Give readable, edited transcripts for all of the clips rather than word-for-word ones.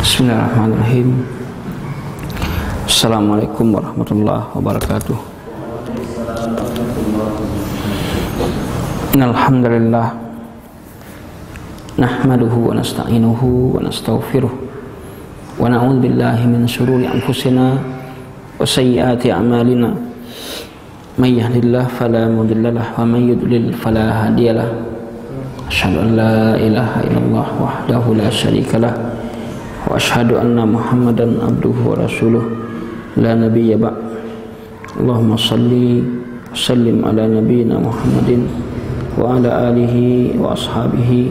Bismillahirrahmanirrahim. Assalamualaikum warahmatullahi wabarakatuh. Alhamdulillah, nahmaduhu wa nasta'inuhu wa nastaghfiruh wa na'udzu billahi min shururi anfusina wa sayyiati a'malina. May yahdihillahu fala mudilla lahu wa may yudlil fala hadiyalah. Asyhadu an la ilaha illallah wahdahu la syarika lah wa asyhadu anna Muhammadan abduhu wa rasuluh la nabiyya ba'd. Allahumma shalli wa sallim ala nabiyyina Muhammadin wa ala alihi wa ashabihi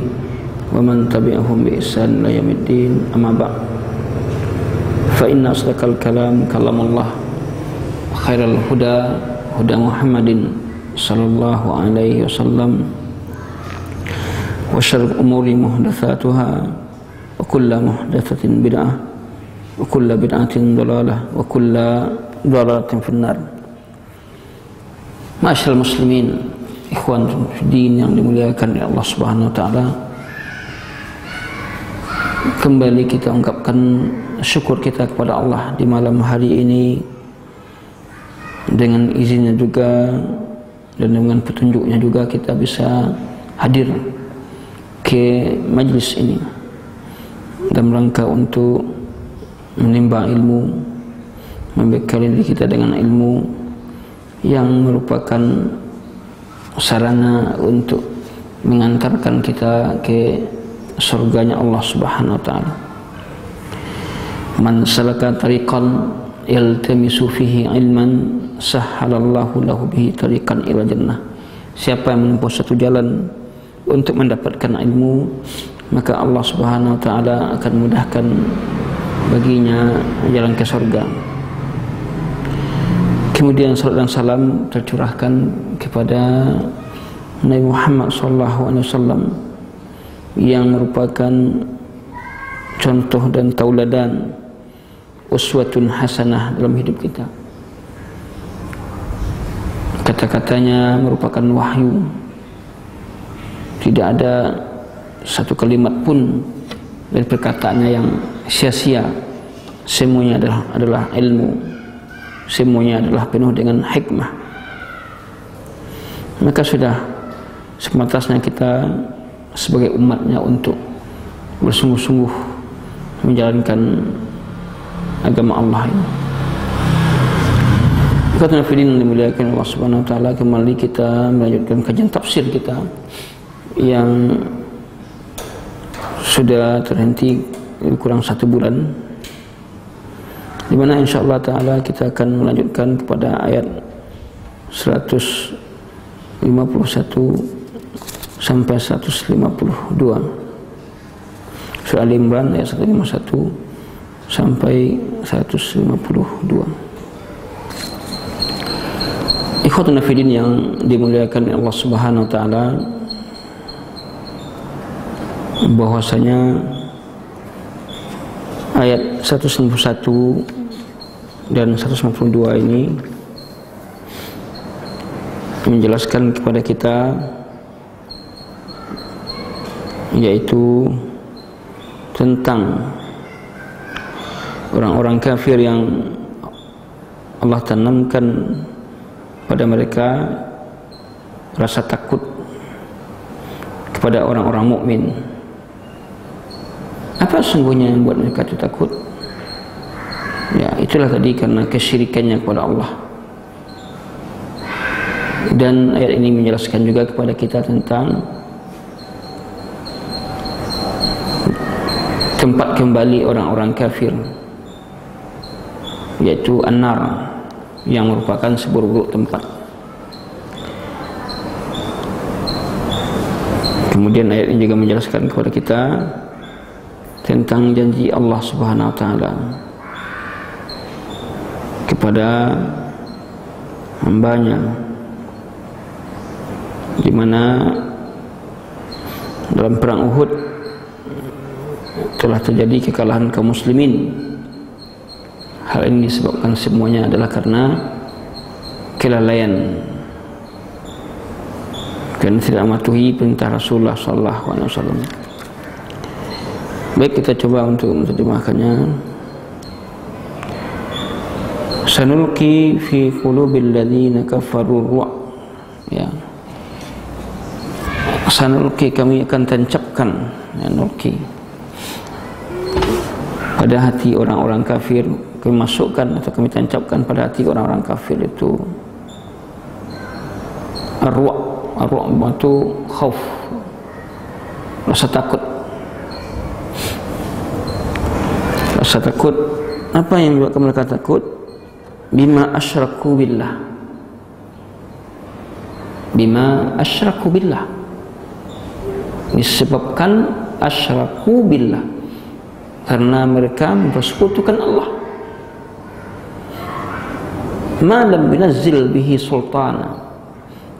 wa man tabi'ahum bi ihsan ila yaumiddin. Amma ba'd. Fa inna asdaqal kalam kalamullah wa khairal huda huda Muhammadin sallallahu alaihi wasallam wa syarrul umuri muhdatsatuha wa kullu muhdatsatin bid'ah wa kullu bid'atin dhalalah wa kullu dhalalatin finnar. Ma'asyiral muslimin, ikhwan din yang dimuliakan oleh Allah Subhanahu wa taala, kembali kita ungkapkan syukur kita kepada Allah di malam hari ini, dengan izinnya juga dan dengan petunjuknya juga kita bisa hadir ke majlis ini dalam rangka untuk menimba ilmu, membekali diri kita dengan ilmu yang merupakan sarana untuk mengantarkan kita ke surganya Allah Subhanahu wa taala. Man salaka tariqan yaltamisu fihi ilman sahhalallahu lahu bihi tariqan ila jannah. Siapa yang menempuh satu jalan untuk mendapatkan ilmu, maka Allah Subhanahu wa taala akan mudahkan baginya jalan ke surga. Kemudian salat dan salam tercurahkan kepada Nabi Muhammad sallallahu alaihi wasallam yang merupakan contoh dan tauladan, uswatun hasanah dalam hidup kita. Kata-katanya merupakan wahyu. Tidak ada satu kalimat pun dari perkataannya yang sia-sia. Semuanya adalah ilmu. Semuanya adalah penuh dengan hikmah. Maka sudah sepantasnya kita sebagai umatnya untuk bersungguh-sungguh menjalankan agama Allah ini. Kata Nafidin dimuliakan Allah Subhanahu wa taala, kembali kita melanjutkan kajian tafsir kita yang sudah terhenti kurang 1 bulan, di mana insyaallah taala kita akan melanjutkan kepada ayat 151 sampai 152 surah Al-Imran ayat 151 sampai 152. Ikhwatun fillah yang dimuliakan Allah Subhanahu wa taala, bahwasanya ayat 191 dan 192 ini menjelaskan kepada kita, yaitu tentang orang-orang kafir yang Allah tanamkan pada mereka rasa takut kepada orang-orang mukmin. Apa sesungguhnya yang membuat mereka itu takut? Ya, itulah tadi karena kesyirikannya kepada Allah. Dan ayat ini menjelaskan juga kepada kita tentang tempat kembali orang-orang kafir, yaitu an-nar, yang merupakan seburuk-buruk tempat. Kemudian ayat ini juga menjelaskan kepada kita tentang janji Allah Subhanahu wa taala kepada hambanya, di mana dalam perang Uhud telah terjadi kekalahan kaum muslimin. Hal ini disebabkan semuanya adalah karena kelalaian, karena tidak mematuhi perintah Rasulullah sallallahu alaihi wasallam. Baik, kita coba untuk menerjemahkannya. Sanulqi fi qulubil ladzina kafaru ru'b. Ya. Sanulqi, kami akan tancapkan, ya, nulqi, pada hati orang-orang kafir. Kami masukkan atau kami tancapkan pada hati orang-orang kafir itu ar-ru'b. Ar-ru'b itu khauf, rasa takut. Rasa takut. Apa yang membuat mereka takut? Bima asyraku billah. Bima asyraku billah, disebabkan asyraku billah, karena mereka mempersekutukan Allah. Ma lam yunazzil bihi sultana,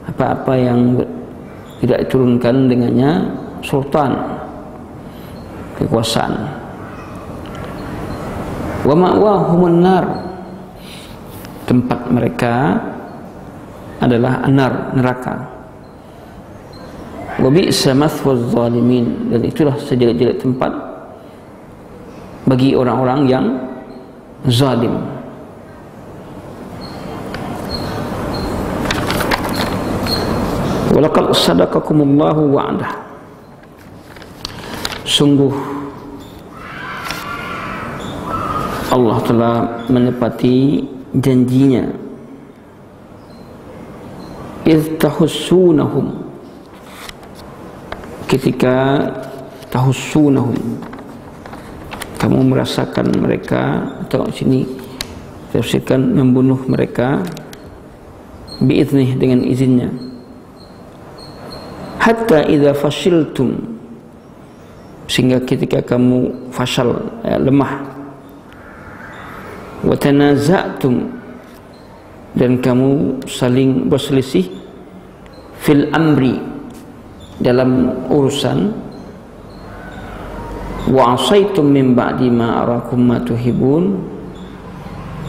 apa-apa yang tidak diturunkan dengannya sultan, kekuasaan. Wa ma'wahumun nar, tempat mereka adalah nar, neraka. Wa bi'sa mathwaz zalimin, dan itulah sejelek-jelek tempat bagi orang-orang yang zalim. Wa laqad sadaqakumullahu wa'dah, sungguh Allah telah menepati janjinya. Idh tahussunahum, ketika tahussunahum, kamu merasakan mereka, atau sini tafsirkan membunuh mereka, biiznih, dengan izinnya. Hatta idza fashiltum, sehingga ketika kamu fashal, lemah. Wa tanaza'tum, dan kamu saling berselisih, fil amri, dalam urusan. Wa asaitum min ba'di ma arakum ma tuhibun,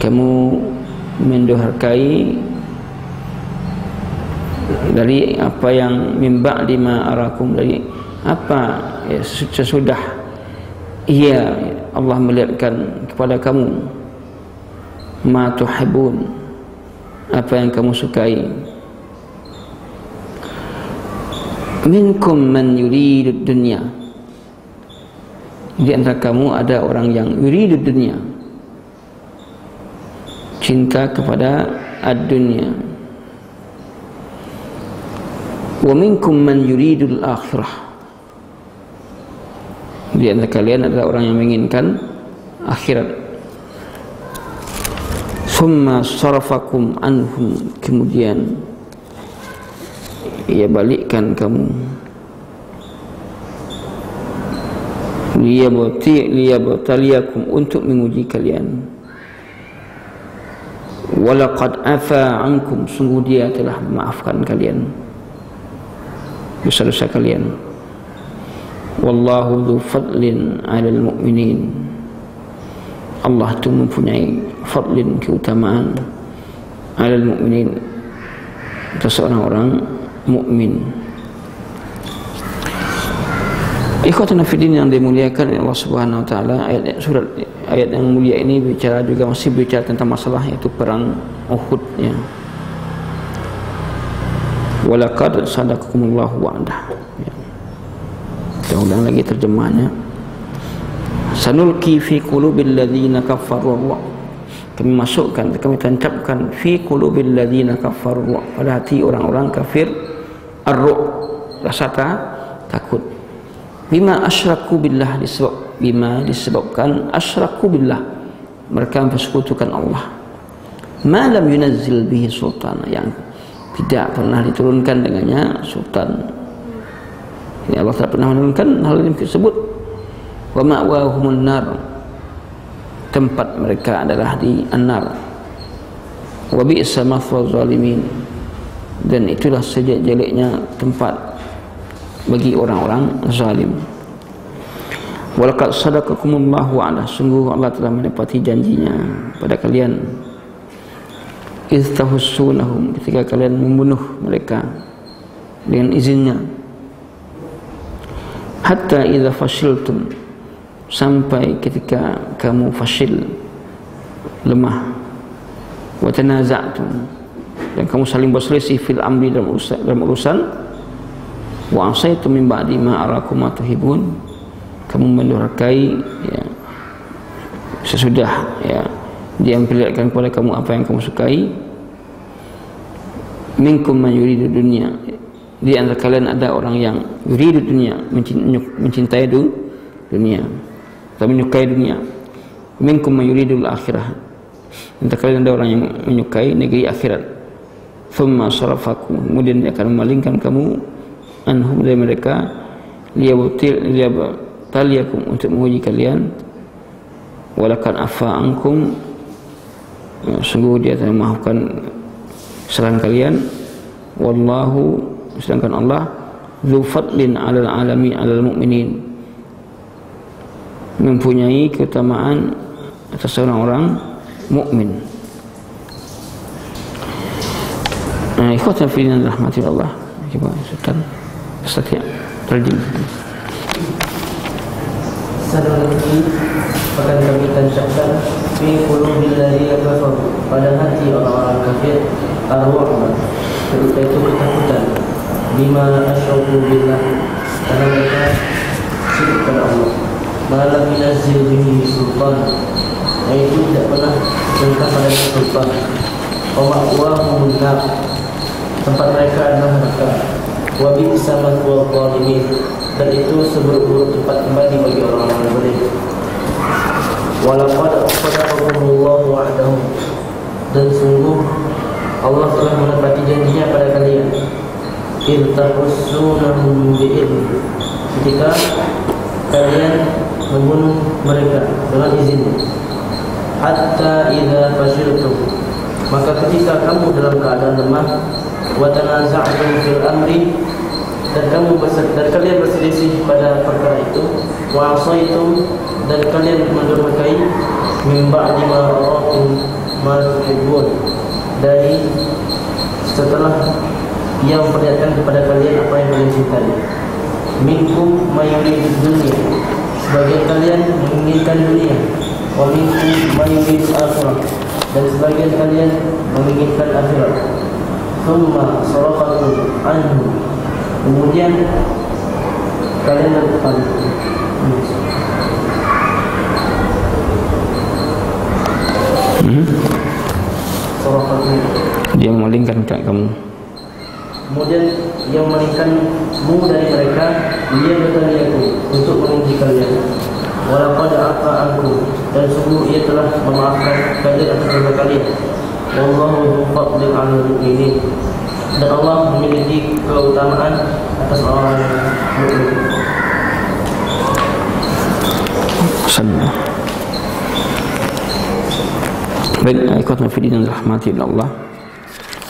kamu mendurhakai dari apa yang min ba'di ma arakum, dari apa, ya, sesudah ia Allah melihatkan kepada kamu, ma tuhibun, apa yang kamu sukai. Minkum man yuridud dunya, di antara kamu ada orang yang yuridud dunya, cinta kepada ad-dunya. Wa minkum man yuridul akhirah, di antara kalian adalah orang yang menginginkan akhirat. Thumma sarafakum anhum, kemudian ia balikkan kamu, liyabtaliyakum, untuk menguji kalian. Walaqad afa ankum, sungguh dia telah memaafkan kalian dosa-dosa kalian. Wallahu dzu fadlin 'alal mu'minin, Allah itu mempunyai fadlin, keutamaan, 'alal mu'minin, atas orang-orang mukmin. Ikhwatana fiddin yang dimuliakan oleh Allah Subhanahu wa taala, ayat yang mulia ini bicara juga, masih bicara tentang masalah yaitu perang Uhud, ya. Walaqad sadaqakumullahu wa'dah, ya. Kita ulang lagi terjemahnya. Sanulqi fi qulubil ladzina kafaru, kami masukkan, kami tancapkan, fi qulubil ladzina kafaru, pada hati orang-orang kafir, ar-ru'b, rasa takut. Bima asyraku billah, disebabkan asyraku billah, mereka mempersekutukan Allah. Ma lam yunazzil bihi sultana, yang tidak pernah diturunkan dengannya sultan. Ini Allah tak pernah menurunkan hal ini tersebut. Wa ma'wahumun nar, tempat mereka adalah di an-nar. Wa bi'sa mathwaz zalimin, dan itulah sejelek-jeleknya tempat bagi orang-orang zalim. Walaqad sadaqakumullahu wa'dah, sungguh Allah telah menepati janjinya pada kalian. Idz tahussunahum, ketika kalian membunuh mereka dengan izinnya. Hatta idza fashiltum, sampai ketika kamu fasyil, lemah, wa tanaza'tum, dan kamu saling berselisih fil amri, dalam urusan, wa asaitum min ba'di ma arakum ma tuhibun, kamu mendurhakai ya, sesudah ya dia memperlihatkan kepada kamu apa yang kamu sukai. Minkum man yuridu dunya, di antara kalian ada orang yang yuridu dunya, mencintai dunia atau menyukai dunia. Minkum man yuridul akhirah, antara kalian ada orang yang menyukai negeri akhirat. Thumma sarafakum, kemudian dia akan memalingkan kamu anhum, dari mereka, liyabtaliyakum, untuk menguji kalian. Walakan afa ankum, sungguh dia telah memaafkan kesalahan kalian. Wallahu, sedangkan Allah, dzu fadlin 'alal 'alamin 'alal mu'minin, mempunyai keutamaan atas orang-orang mukmin. Ikhwatan fi din rahmatillah, coba Ustaz ya terjemah. Sanadki akan kami tancapkan fi qulubil ladzina kafaru, pada hati orang-orang kafir, ar-ru'ba, yaitu ketakutan, bima asyraku billah, karena mereka syirik kepada Allah, ma lam yunzil bihi sultan, yaitu tidak pernah turunkan pada sultan, wa ma'wahumun nar, tempat mereka adalah neraka, wa bi'sa mathwal zalimin, dan itu seburuk-buruk tempat kembali bagi orang-orang zalim. Walaqad sadaqakumullahu wa'dahu, dan sungguh Allah telah menepati janjinya pada kalian. Irtaqussunahum bi'idni, ketika kalian membunuh mereka dengan izinnya. Hatta idza fashiltum, maka ketika kamu dalam keadaan lemah, wa tanaza'tum fil amri, dan kalian berselisih pada perkara itu, wa asaitum, dan kalian mendurhakai, min ba'di ma arakum ma tuhibbun, dari setelah ia memperlihatkan kepada kalian apa yang kalian cintai. Minkum may yuridud dunya, sebagian kalian menginginkan dunia, wa minkum may yuridul akhirah, dan sebagian kalian menginginkan akhirat. Thumma sarafakum anhu, kemudian kalian berpaling. Dia memalingkan kamu. Kemudian dia memalingkanmu dari mereka, dia bertanya untuk menguji kalian. Walaqad afa ankum, dan sungguh ia telah memaafkan kalian atas dosa kalian. Wallahu dzu fadlin 'alal mu'minin, dan Allah memiliki keutamaan atas orang mukmin. Sallallahu. Baik, ikhwatan fi din rahmatillah.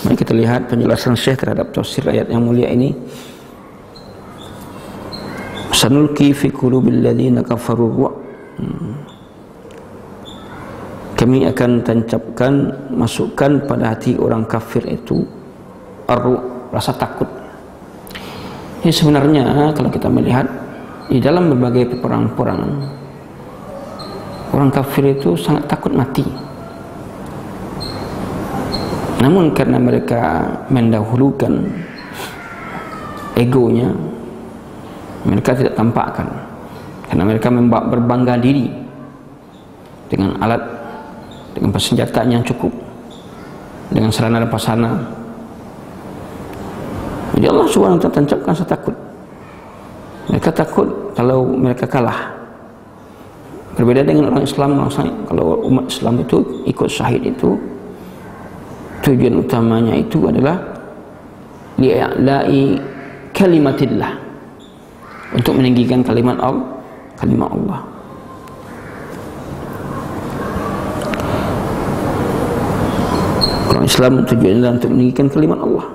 Mari kita lihat penjelasan Syekh terhadap tafsir ayat yang mulia ini. Sanulqi fi qulubil ladzina kafaru, kami akan tancapkan, masukkan pada hati orang kafir itu rasa takut. Ini sebenarnya kalau kita melihat di dalam berbagai peperangan, orang kafir itu sangat takut mati. Namun karena mereka mendahulukan egonya, mereka tidak tampakkan, karena mereka berbangga diri dengan alat, dengan persenjataan yang cukup, dengan sarana dan prasarana. Jadi Allah SWT tancapkan rasa takut. Mereka takut kalau mereka kalah. Berbeda dengan orang Islam, kalau umat Islam itu ikut syahid itu, tujuan utamanya itu adalah li'la'i kalimatillah, untuk meninggikan kalimat Allah. Orang Islam tujuannya adalah untuk meninggikan kalimat Allah.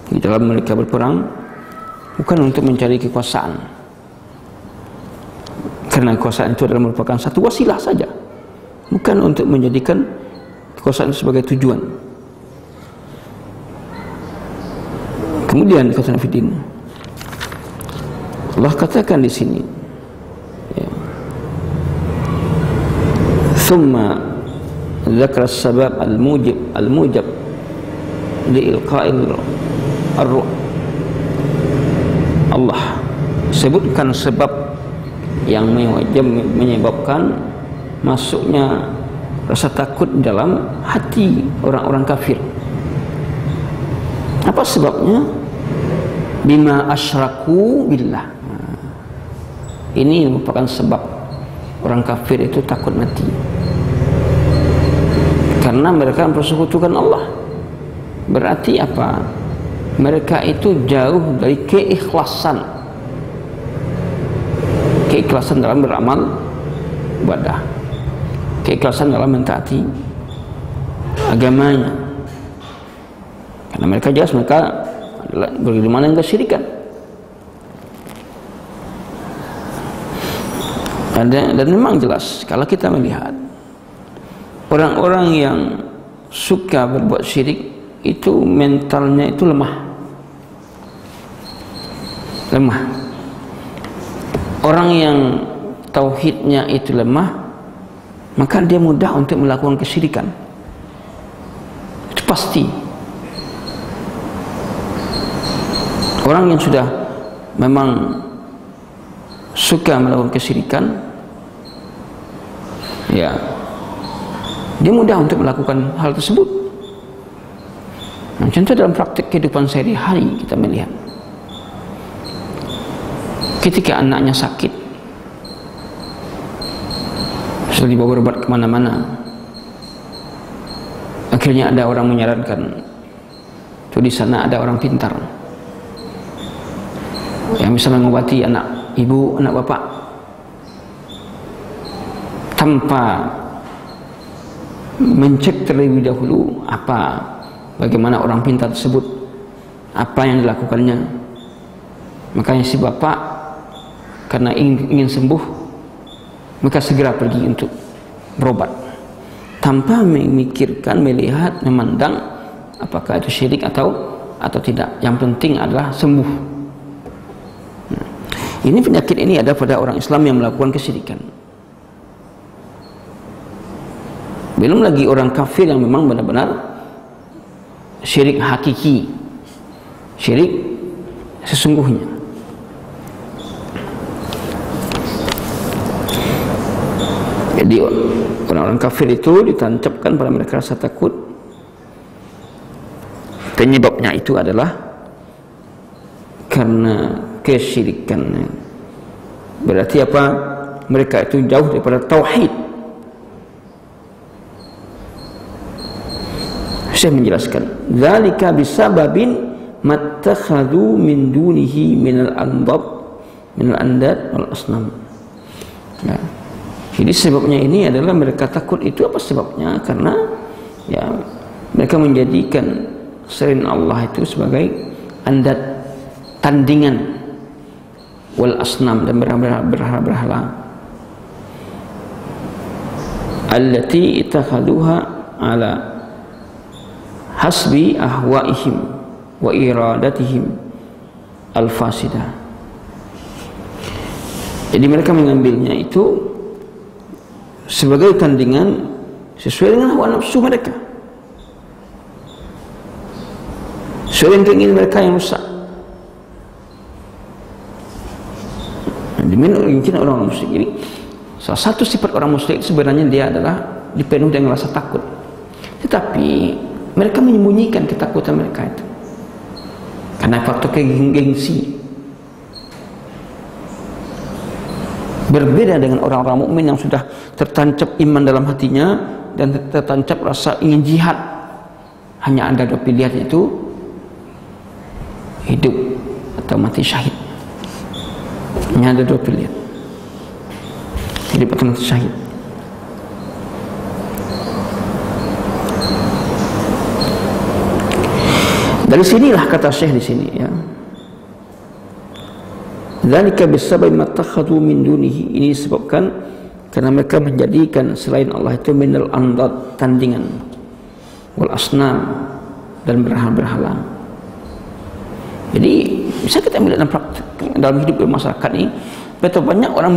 Di dalam mereka berperang bukan untuk mencari kekuasaan, karena kekuasaan itu adalah merupakan satu wasilah saja, bukan untuk menjadikan kekuasaan itu sebagai tujuan. Kemudian kata Nafidin, Allah katakan di sini, ya, Thumma dzakara sabab al-mujab liilqa'il ar-ruh. Allah sebutkan sebab yang menyebabkan masuknya rasa takut dalam hati orang-orang kafir. Apa sebabnya? Bima asyraku billah. Ini merupakan sebab orang kafir itu takut mati, karena mereka mempersekutukan Allah. Berarti apa? Mereka itu jauh dari keikhlasan dalam beramal ibadah, keikhlasan dalam mentaati agamanya. Karena mereka jelas mereka adalah beriman dengan kesyirikan. Dan memang jelas kalau kita melihat orang-orang yang suka berbuat syirik itu mentalnya itu lemah. Orang yang tauhidnya itu lemah, maka dia mudah untuk melakukan kesyirikan. Itu pasti. Orang yang sudah memang suka melakukan kesyirikan, ya, dia mudah untuk melakukan hal tersebut. Nah, contoh dalam praktik kehidupan sehari-hari kita melihat, ketika anaknya sakit, sudah dibawa berobat kemana-mana, akhirnya ada orang menyarankan, tuh di sana ada orang pintar yang bisa mengobati anak ibu, anak bapak, tanpa mencek terlebih dahulu bagaimana orang pintar tersebut, apa yang dilakukannya. Makanya si bapak karena ingin sembuh, maka segera pergi untuk berobat tanpa memikirkan, melihat, memandang apakah itu syirik atau tidak. Yang penting adalah sembuh. Ini penyakit ini ada pada orang Islam yang melakukan kesyirikan. Belum lagi orang kafir yang memang benar-benar syirik hakiki, syirik sesungguhnya. Jadi orang-orang kafir itu ditancapkan pada mereka rasa takut. Penyebabnya itu adalah karena kesyirikan. Berarti apa? Mereka itu jauh daripada tauhid. Saya menjelaskan, dzalika bisababin mattakhadhu min dunihi minal andad wal asnam. Ya. Jadi sebabnya ini adalah mereka takut itu apa sebabnya? Karena ya mereka menjadikan selain Allah itu sebagai andad, tandingan, wal asnam, dan berhala allati itakhaduha ala hasbi ahwaihim wa iradatihim al-fasidah. Jadi mereka mengambilnya itu sebagai tandingan sesuai dengan hawa nafsu mereka, sesuai dengan keinginan mereka yang rusak. Mungkin orang musyrik ini, salah satu sifat orang musyrik sebenarnya dia adalah dipenuhi dengan rasa takut, tetapi mereka menyembunyikan ketakutan mereka itu karena faktor gengsi. Berbeda dengan orang-orang mukmin yang sudah tertancap iman dalam hatinya dan tertancap rasa ingin jihad. Hanya ada dua pilihan, yaitu hidup atau mati syahid. Hanya ada dua pilihan, hidup atau mati syahid. Dari sinilah kata Syekh di sini, ya. Dzalika bisabab mattakhadhu min dunihi. Ini disebabkan karena mereka menjadikan selain Allah itu minal andad, tandingan, wal asnam, dan berhala-berhala. Jadi bisa kita melihat dalam hidup masyarakat ini, betapa banyak orang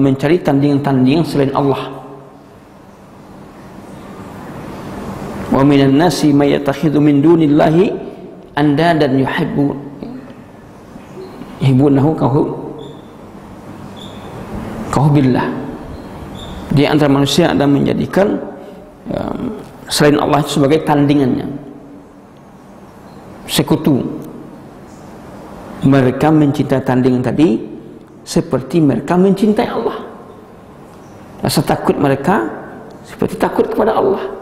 mencari tandingan-tandingan selain Allah. Wa minan nasi may yattakhidhu min dunillahi andadan yuhibbunahu kahubbillah. Di antara manusia ada menjadikan selain Allah itu sebagai tandingannya, sekutu. Mereka mencintai tandingan tadi seperti mereka mencintai Allah. Rasa takut mereka seperti takut kepada Allah.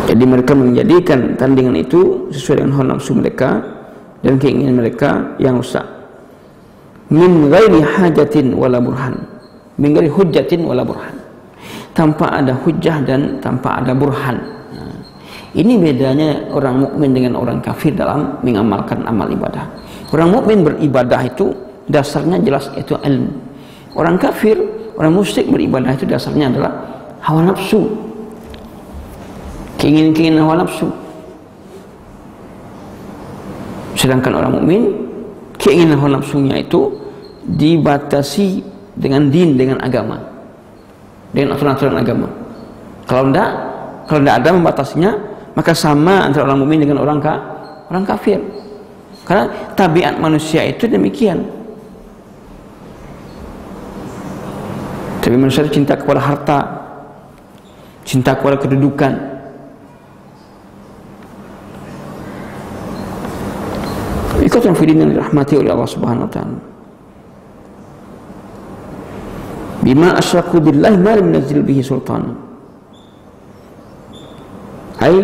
Jadi mereka menjadikan tandingan itu sesuai dengan hawa nafsu mereka dan keinginan mereka yang rusak. Min ghairi hajatin wala burhan. Min ghairi hujjatin wala burhan. Tanpa ada hujjah dan tanpa ada burhan. Ini bedanya orang mukmin dengan orang kafir dalam mengamalkan amal ibadah. Orang mukmin beribadah itu dasarnya jelas, itu ilmu. Orang kafir, orang musyrik beribadah itu dasarnya adalah hawa nafsu, keinginan hawa nafsu. Sedangkan orang mukmin, keinginan hawa nafsunya itu dibatasi dengan din, dengan agama, dengan aturan-aturan agama. Kalau tidak ada membatasinya, maka sama antara orang mukmin dengan orang kafir. Karena tabiat manusia itu demikian. Tapi manusia cinta kepada harta, cinta kepada kedudukan. Ikatan fidin yang dirahmati oleh Allah Subhanahu wa taala. Bima asyraku billahi ma lam yunzil bihi sultan. Ai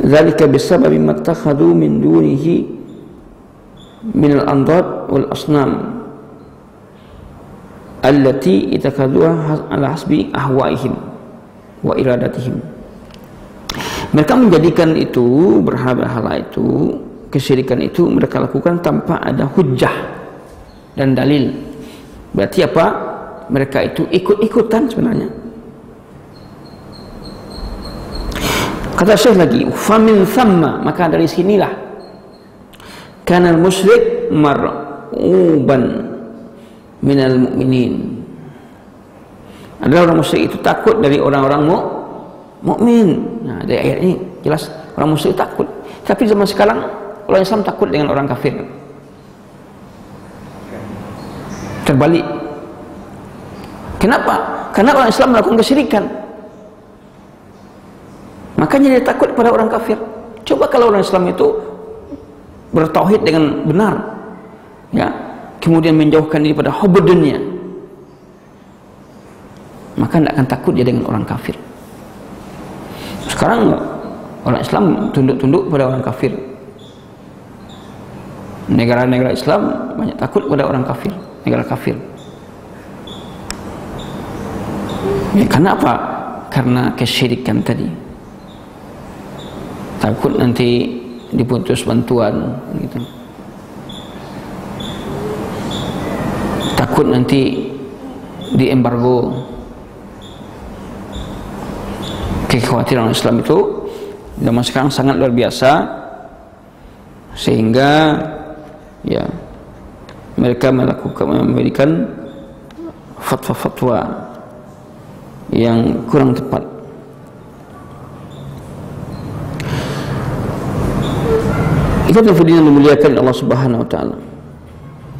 dzalika bisababi ma takhadhu min dunihi min al-andad wal asnam allati itakadhuha ala hasbi ahwaihim wa iradatihim. Mereka menjadikan itu berhala-hala itu, kesyirikan itu mereka lakukan tanpa ada hujjah dan dalil. Berarti apa? Mereka itu ikut-ikutan sebenarnya. Kata Syekh lagi, famin thamma, maka dari sinilah kana al-musyrik mar'uban minal mu'minin. Adalah orang musyrik itu takut dari orang-orang mukmin. Nah, dari ayat ini jelas orang musyrik takut. Tapi zaman sekarang orang Islam takut dengan orang kafir. Terbalik. Kenapa? Karena orang Islam melakukan kesyirikan, makanya dia takut pada orang kafir. Coba kalau orang Islam itu bertauhid dengan benar, ya, kemudian menjauhkan diri pada hubud dunia, maka tidak akan takut dia dengan orang kafir. Sekarang orang Islam tunduk-tunduk pada orang kafir. Negara-negara Islam banyak takut pada orang kafir, negara kafir. Ya, kenapa? Karena kesyirikan tadi. Takut nanti diputus bantuan, gitu. Takut nanti diembargo. Kekhawatiran Islam itu zaman sekarang sangat luar biasa, sehingga ya mereka memberikan fatwa-fatwa yang kurang tepat. Itu yang memuliakan Allah Subhanahu wa taala.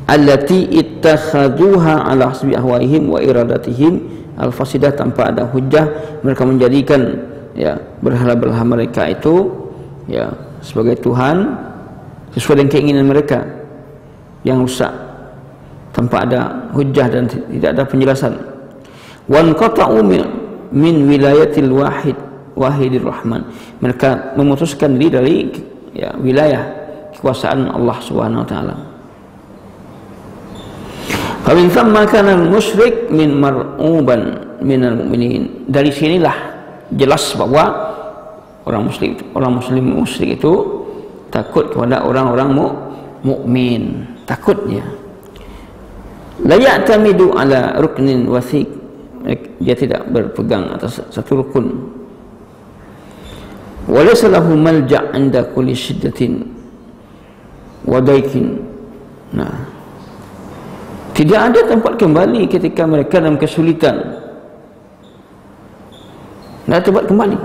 Allati ittakhadhuha ala hasbi ahwaihim wa iradatihim al-fasidah, tanpa ada hujjah mereka menjadikan ya berhala-berhala mereka itu ya sebagai Tuhan sesuai dengan keinginan mereka yang rusak, tanpa ada hujjah dan tidak ada penjelasan. Wan qata'u min wilayatil wahidir rahman, mereka memutuskan diri dari ya wilayah kekuasaan Allah Subhanahu wa taala. Fa min thamma kana al-musyrik min mar'uban minal mu'minin. Dari sinilah jelas bahwa orang muslim musyrik itu takut kepada orang-orang mukmin, takutnya. La ya'tamidu ala ruknin wathiq, dia tidak berpegang atas satu rukun. Wa laysa lahu malja' 'inda kulli shiddatin wa daikin Nah, tidak ada tempat kembali ketika mereka dalam kesulitan. Tidak ada tempat kembali.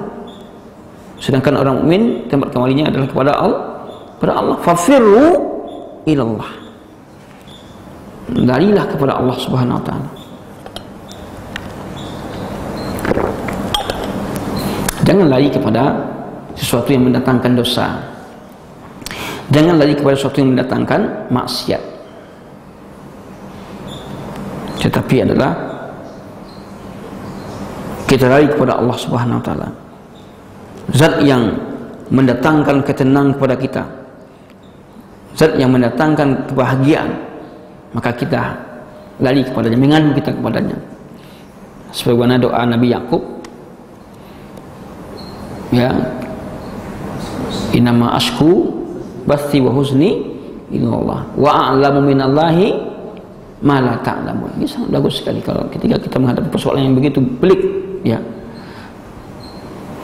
Sedangkan orang mukmin tempat kembalinya adalah kepada Allah. Fafirru ilallah. Larilah kepada Allah Subhanahu wa taala. Jangan lari kepada sesuatu yang mendatangkan dosa. Jangan lari kepada sesuatu yang mendatangkan maksiat. Tetapi adalah kita lari kepada Allah Subhanahu wa taala. Zat yang mendatangkan ketenangan kepada kita. Zat yang mendatangkan kebahagiaan. Maka kita lari kepadanya, mengadu kita kepadanya. Sebagaimana doa Nabi Yakub, ya, innama ashku bathi wa huzni ilallah wa a'lamu minallahi ma la ta'lamun. Ini sangat bagus sekali kalau ketika kita menghadapi persoalan yang begitu pelik, ya.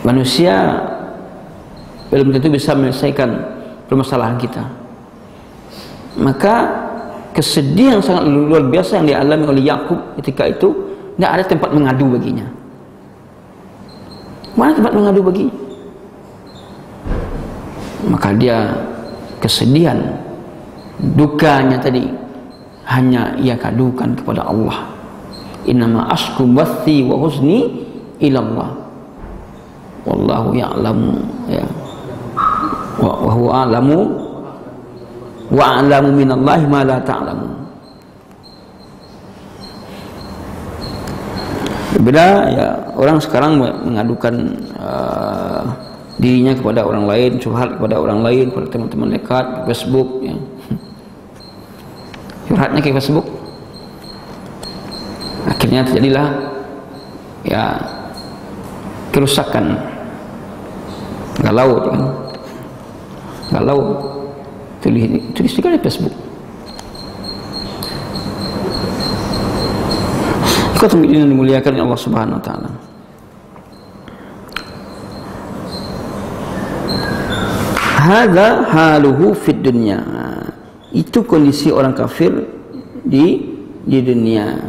Manusia belum tentu bisa menyelesaikan permasalahan kita. Maka kesedihan sangat luar biasa yang dialami oleh Yakub ketika itu, tidak ada tempat mengadu baginya. Mana tempat mengadu bagi? Maka dia kesedihan, dukanya tadi hanya ia kadukan kepada Allah. Innama ashku bathi wa huzni ilallah. Wallahu ya'lamu, ya. Wa huwa a'lamu wa a'lamu minallahi ma la ta'lamun. Berbeda, ya, orang sekarang mengadukan dirinya kepada orang lain, curhat kepada orang lain, kepada teman-teman dekat, Facebook, ya. Curhatnya ke Facebook, akhirnya terjadilah, ya, kerusakan, galau, kan? Galau, tulis juga di Facebook. Kau yang dimuliakan Allah Subhanahu wa taala. Hadza haluhu fid dunya. Itu kondisi orang kafir di dunia.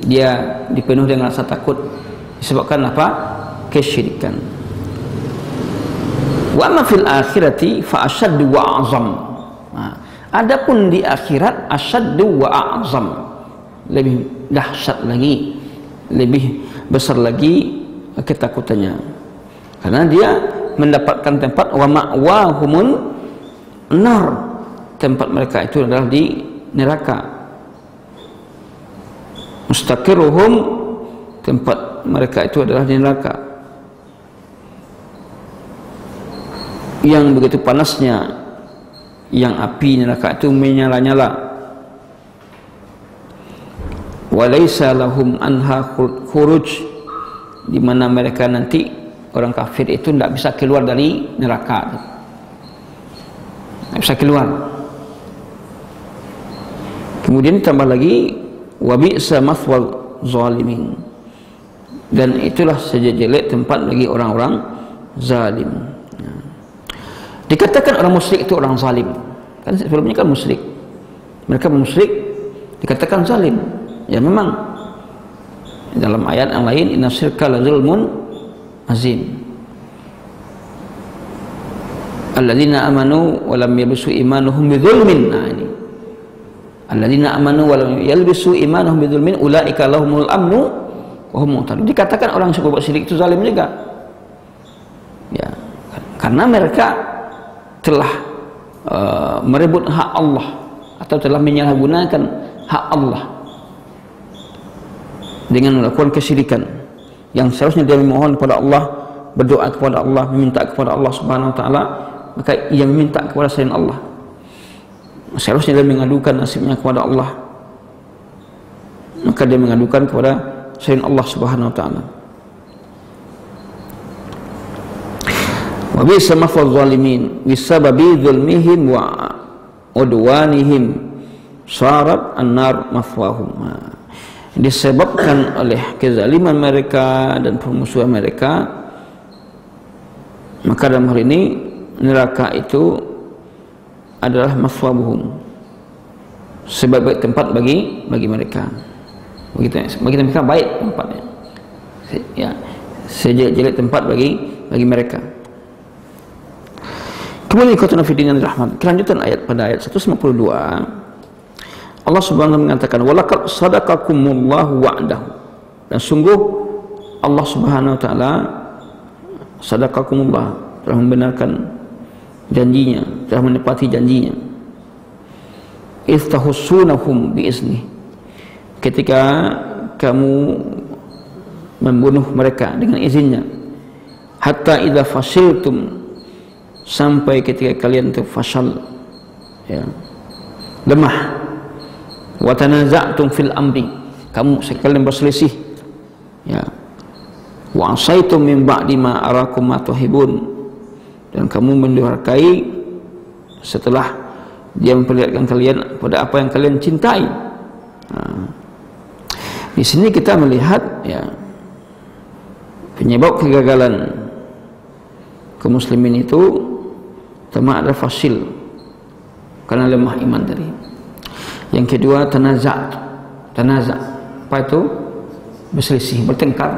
Dia dipenuhi dengan rasa takut disebabkan apa? Kesyirikan. Wa ma fil akhirati fa asyaddu wa a'zam. Adapun di akhirat asyaddu wa a'zam, lebih dahsyat lagi, lebih besar lagi ketakutannya, karena dia mendapatkan tempat wa ma'wahumun nar, tempat mereka itu adalah di neraka. Mustaqirruhum, tempat mereka itu adalah di neraka yang begitu panasnya, yang api neraka itu menyala-nyala. Walaysa lahum anha khuruj, di mana mereka nanti orang kafir itu tidak bisa keluar dari neraka, tidak bisa keluar. Kemudian tambah lagi wa bi'sa mathwal zalimin, dan itulah sejelek tempat bagi orang-orang zalim. Dikatakan orang musyrik itu orang zalim, kan sebelumnya kan musyrik, mereka musyrik dikatakan zalim. Ya memang dalam ayat yang lain inna syirka la zulmun azim. Alladzina amanu wa lam yalbisu imanuhum bidzulmin. Nah ini. Alladzina amanu wa lam yalbisu imanuhum bidzulmin ulaika lahumul amnu wa hum muhtadun. Dikatakan orang yang berbuat syirik itu zalim juga. Ya, karena mereka telah merebut hak Allah atau telah menyalahgunakan hak Allah dengan melakukan kesyirikan, yang seharusnya dia memohon kepada Allah, berdoa kepada Allah, meminta kepada Allah Subhanahu wa taala, maka ia meminta kepada selain Allah. Seharusnya dia mengadukan nasibnya kepada Allah, maka dia mengadukan kepada selain Allah Subhanahu wa taala. Wa bi'sa mathwal zalimin bisababi dzulmihim wa udwanihim sarat an-nar mathwahum. Disebabkan oleh kezaliman mereka dan permusuhan mereka, maka dalam hal ini neraka itu adalah maswabuhum, sebaik-baik tempat bagi mereka. Begitu, bagi mereka baik tempatnya. Ya, sejelek-jelek tempat bagi mereka. Kemudian ikhwatuna fiddin yang dirahmati, kelanjutan ayat pada ayat 152, Allah Subhanahu wa taala mengatakan walaqad sadaqakumullahu wa'dahu, dan sungguh Allah Subhanahu wa taala sadaqakumullah, telah membenarkan janjinya, telah menepati janjinya. Istahussunahum biizni, ketika kamu membunuh mereka dengan izinnya. Hatta idza fasiltum, sampai ketika kalian itu fasal, ya, lemah. Wa tanaza'tum fil amri, kamu sekalian berselisih, ya. Wa asaitum min ba'di ma arakum ma tuhibun, dan kamu mendurhakai setelah dia memperlihatkan kalian pada apa yang kalian cintai. Nah, di sini kita melihat, ya, penyebab kegagalan kaum muslimin itu pertama adalah fasil, karena lemah iman tadi. Yang kedua tanazak, apa itu? Berselisih, bertengkar.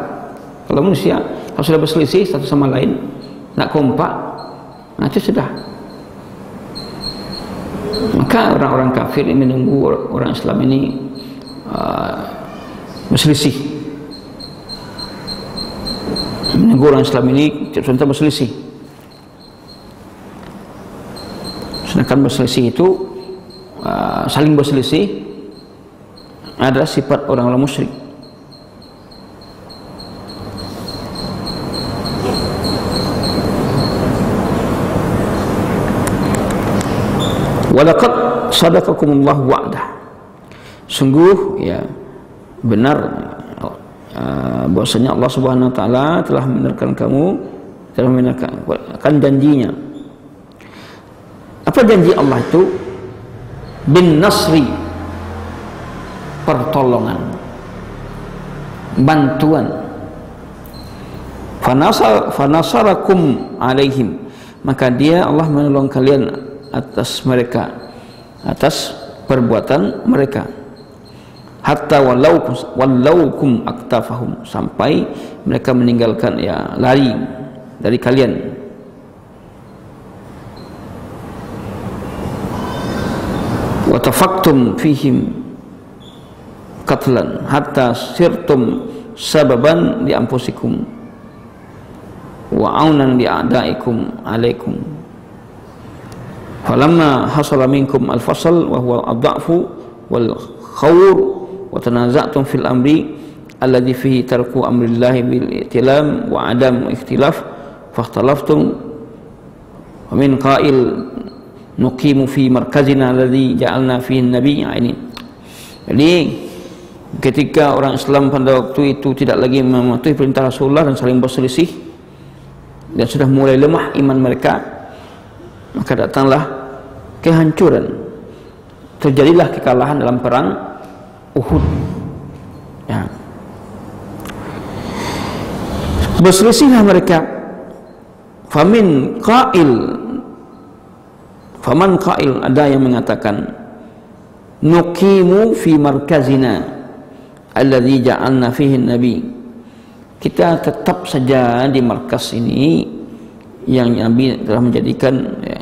Kalau manusia kalau sudah berselisih satu sama lain, nak kompak, nah itu sudah. Maka orang-orang kafir ini menunggu orang Islam ini berselisih, menunggu orang Islam ini sebentar berselisih. Sedangkan berselisih itu saling berselisih adalah sifat orang-orang musyrik. Walaqad sadaqakumullahu wa'dah, sungguh, ya, benar bahwasanya Allah Subhanahu wa taala telah membenarkan kamu, telah membenarkan janjinya. Apa janji Allah itu? Bin nasri, pertolongan, bantuan. Fanasarakum alaihim, maka dia Allah menolong kalian atas mereka, atas perbuatan mereka. Hatta wallaukum aktafahum, sampai mereka meninggalkan, ya, lari dari kalian. Wa tafaktum fihim qatlan hatta sirtum sababan li anfusikum wa aunan li a'daikum alaikum. Falamma hasala minkum al-fasal wa huwa ad-dha'fu wal khawr wa tanaza'tum fil amri alladhi fihi tarku amrillahi bil i'tilam wa adam ikhtilaf fakhtalaftum wa min qa'il nuqimu fi markazina alladhi ja'alna fihi an-nabi. Ini jadi ketika orang Islam pada waktu itu tidak lagi mematuhi perintah Rasulullah dan saling berselisih dan sudah mulai lemah iman mereka, maka datanglah kehancuran, terjadilah kekalahan dalam perang Uhud, ya. Berselisihlah mereka. Faman qail, ada yang mengatakan nuqimu fi markazina alladhi ja'alna fihi nabi, kita tetap saja di markas ini yang Nabi telah menjadikan, ya,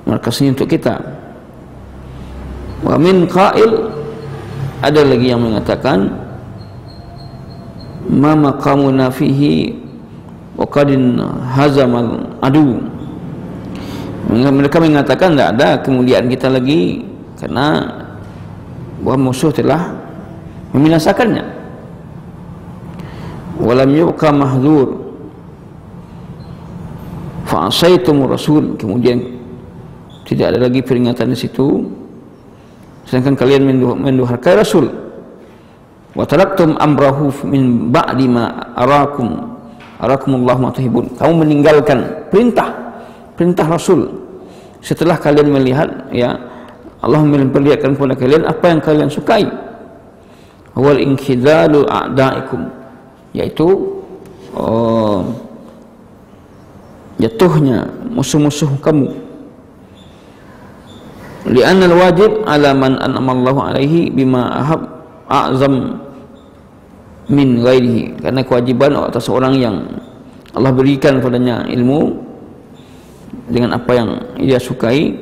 markas ini untuk kita. Wa min qail, ada lagi yang mengatakan ma maqamuna fihi wa qadin hazamal adu, mereka mengatakan tidak ada kemuliaan kita lagi karena bahwa musuh telah membinasakannya. Walam yuqa mahdzur fa asaitum rasul, kemudian tidak ada lagi peringatan di situ, sedangkan kalian menduhakai Rasul. Wa taraktum amrahu min ba'di ma arakumullahu ma tuhibun, kamu meninggalkan perintah Rasul setelah kalian melihat, ya, Allah memperlihatkan kepada kalian apa yang kalian sukai. Wal inkhidalu a'daikum, yaitu jatuhnya musuh-musuh kamu. Li'anna al-wajib 'ala man an'ama Allahu 'alaihi bima ahab a'zam min ghairihi. Karena kewajiban atas orang yang Allah berikan padanya ilmu dengan apa yang dia sukai,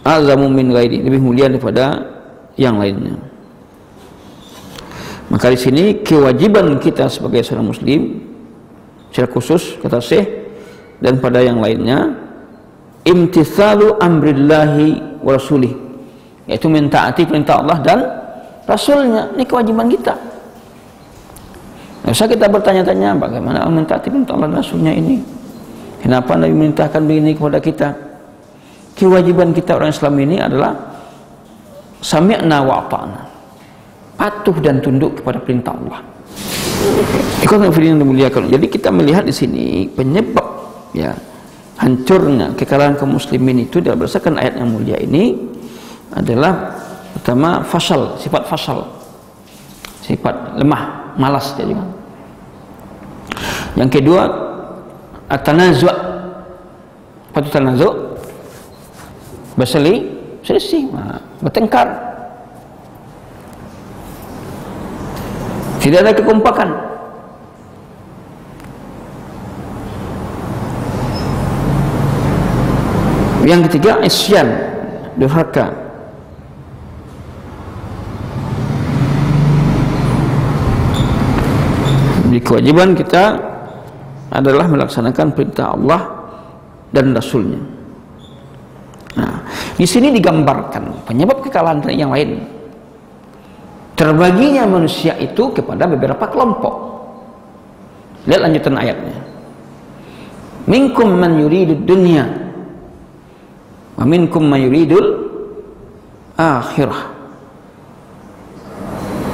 a'zamu min ghairihi, lebih mulia daripada yang lainnya. Maka di sini kewajiban kita sebagai seorang muslim secara khusus kata Syekh dan pada yang lainnya, imtithalu amrillahi wa rasulih, yaitu mentaati perintah Allah dan Rasulnya. Ini kewajiban kita. Nggak usah kita bertanya-tanya bagaimana mentaati perintah Allah dan Rasulnya ini, kenapa Nabi memerintahkan begini kepada kita. Kewajiban kita orang Islam ini adalah sami'na wa ata'na, patuh dan tunduk kepada perintah Allah. Jadi kita melihat di sini penyebab ya hancurnya kekalahan kaum muslimin itu adalah berdasarkan ayat yang mulia ini adalah pertama fasal, sifat fasal, sifat lemah, malas dia juga. Yang kedua at-tanazu', apa itu tanazu'? Berselisih, bertengkar, tidak ada kekompakan. Yang ketiga isyan, durhaka. Jadi kewajiban kita adalah melaksanakan perintah Allah dan Rasulnya. Nah, di sini digambarkan penyebab kekalahan yang lain. Terbaginya manusia itu kepada beberapa kelompok. Lihat lanjutan ayatnya. Minkum man yuridud dunya wa minkum man yuridul akhirah.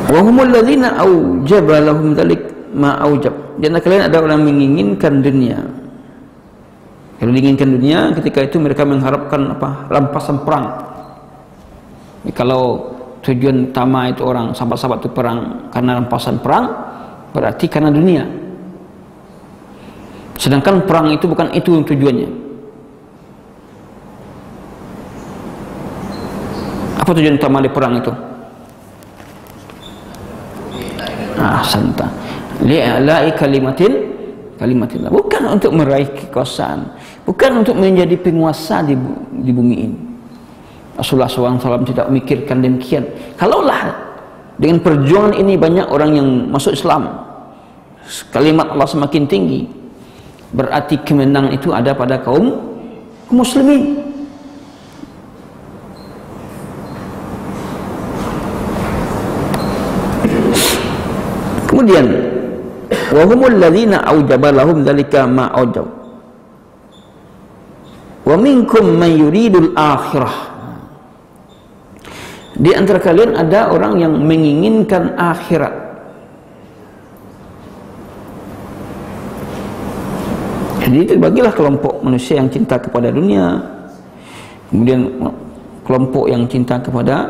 Wa humul ladzina aujaba lahum dzalik ma aujab. Di antara kalian ada orang menginginkan dunia. Kalau diinginkan dunia, ketika itu mereka mengharapkan apa? Rampasan perang. Kalau tujuan utama itu orang sahabat-sahabat itu perang karena rampasan perang, berarti karena dunia. Sedangkan perang itu bukan itu tujuannya. Apa tujuan utama dari perang itu? Santa. Li'ala'i kalimatillah. Bukan untuk meraih kekuasaan, bukan untuk menjadi penguasa di bumi ini. Rasulullah SAW tidak memikirkan demikian. Kalaulah dengan perjuangan ini banyak orang yang masuk Islam, kalimat Allah semakin tinggi, berarti kemenangan itu ada pada kaum muslimin. Kemudian wa humul ladzina aujaba lahum dzalika ma aujab wa minkum man yuridul akhirah. Di antara kalian ada orang yang menginginkan akhirat. Jadi terbagilah kelompok manusia yang cinta kepada dunia, kemudian kelompok yang cinta kepada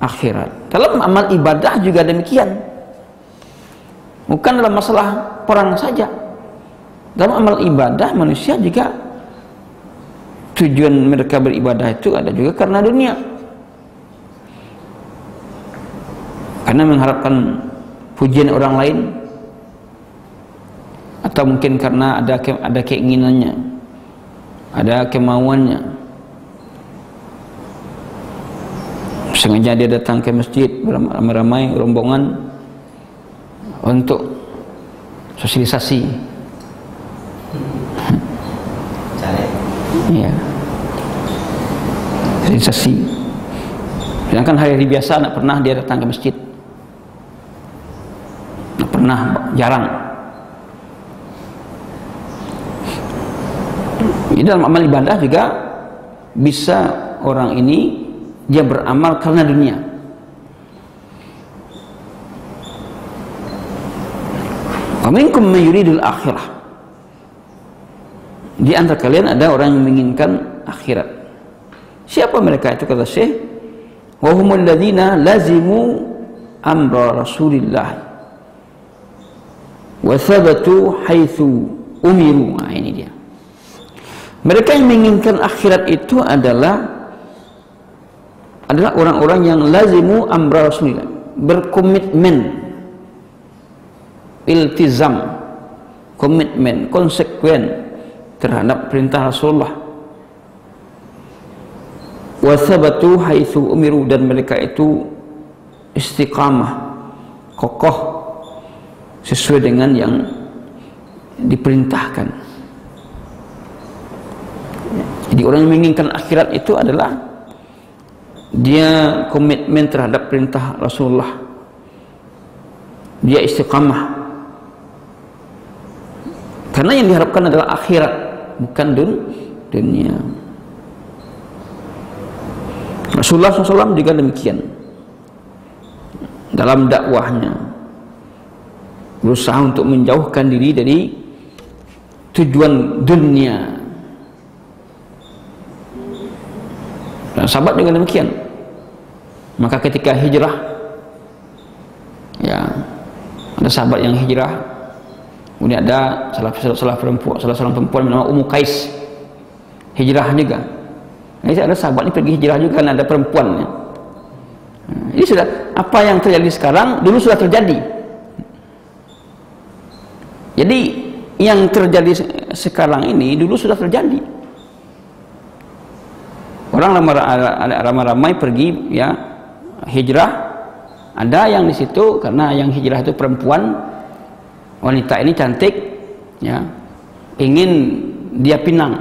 akhirat. Dalam amal ibadah juga demikian. Bukan dalam masalah perang saja. Dalam amal ibadah manusia juga tujuan mereka beribadah itu ada juga karena dunia. Karena mengharapkan pujian orang lain, atau mungkin karena ada keinginannya, ada kemauannya. Sengaja dia datang ke masjid beramai-ramai rombongan untuk sosialisasi. Iya, sosialisasi. Sedangkan hari biasa tidak pernah dia datang ke masjid. Jarang. Di dalam amal ibadah juga bisa orang ini dia beramal karena dunia. Wa minkum man yuridul akhirah. Di antara kalian ada orang yang menginginkan akhirat. Siapa mereka itu? Kata Syekh, wa humul ladzina lazimu amra Rasulillah wa thabatu haitsu umiru. Nah, ini dia. Mereka yang menginginkan akhirat itu adalah adalah orang-orang yang lazimu amra Rasulillah, berkomitmen, iltizam, komitmen, konsekuen terhadap perintah Rasulullah. Wa thabatu haitsu umiru, dan mereka itu istiqamah, kokoh sesuai dengan yang diperintahkan. Jadi orang yang menginginkan akhirat itu adalah dia komitmen terhadap perintah Rasulullah, dia istiqamah, karena yang diharapkan adalah akhirat, bukan dunia. Rasulullah SAW juga demikian dalam dakwahnya, berusaha untuk menjauhkan diri dari tujuan dunia. Dan sahabat juga demikian. Maka ketika hijrah, ya, ada sahabat yang hijrah, kemudian ada salah seorang perempuan bernama Ummu Qais hijrah juga. Jadi ada sahabat ini pergi hijrah juga, karena ada perempuannya. Ini sudah, apa yang terjadi sekarang dulu sudah terjadi. Jadi yang terjadi sekarang ini dulu sudah terjadi. Orang ramai-ramai pergi, ya, hijrah. Ada yang di situ karena yang hijrah itu perempuan, wanita ini cantik, ya, ingin dia pinang,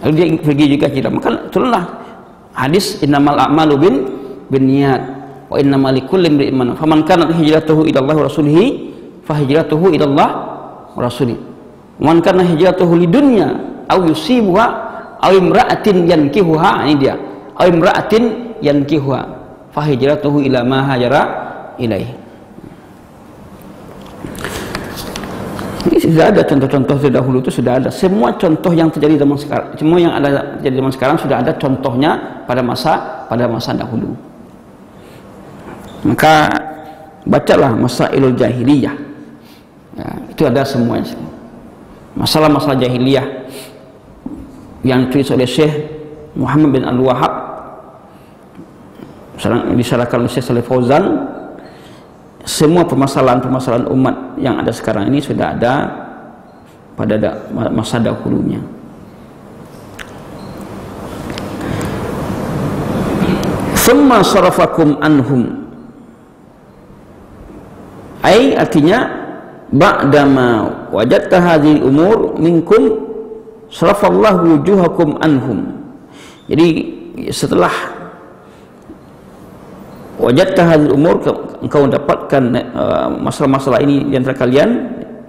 lalu dia pergi juga hijrah. Maka turunlah hadis innamal a'malu binniyat wa innamal likulli imri'in ma nawa. Faman kanat hijratuhu ila Allah wa rasulihi fa hijratuhu ila Allah wa rasulih. Man kana hijratuhu lidunya aw yusibuha aw imra'atin yankihuha, ini dia, aw imra'atin yankihuha fa hijratuhu ila ma hajara ilaih. Ini sudah ada contoh-contoh terdahulu, itu sudah ada. Semua contoh yang terjadi zaman sekarang, semua yang ada terjadi zaman sekarang sudah ada contohnya pada masa dahulu. Maka bacalah Masailul Jahiliyah, ya, itu ada semuanya. Masalah-masalah jahiliyah yang ditulis oleh Syekh Muhammad bin Al-Wahhab, disyarahkan oleh Syekh Shalih Fauzan. Semua permasalahan-permasalahan umat yang ada sekarang ini sudah ada pada masa dahulunya. Thumma sarafakum anhum, ai artinya ba'dama wajadta hadhihi umur minkum sarafallahu wujuhakum anhum. Jadi setelah wajadta hadhihi umur, engkau dapatkan masalah-masalah ini di antara kalian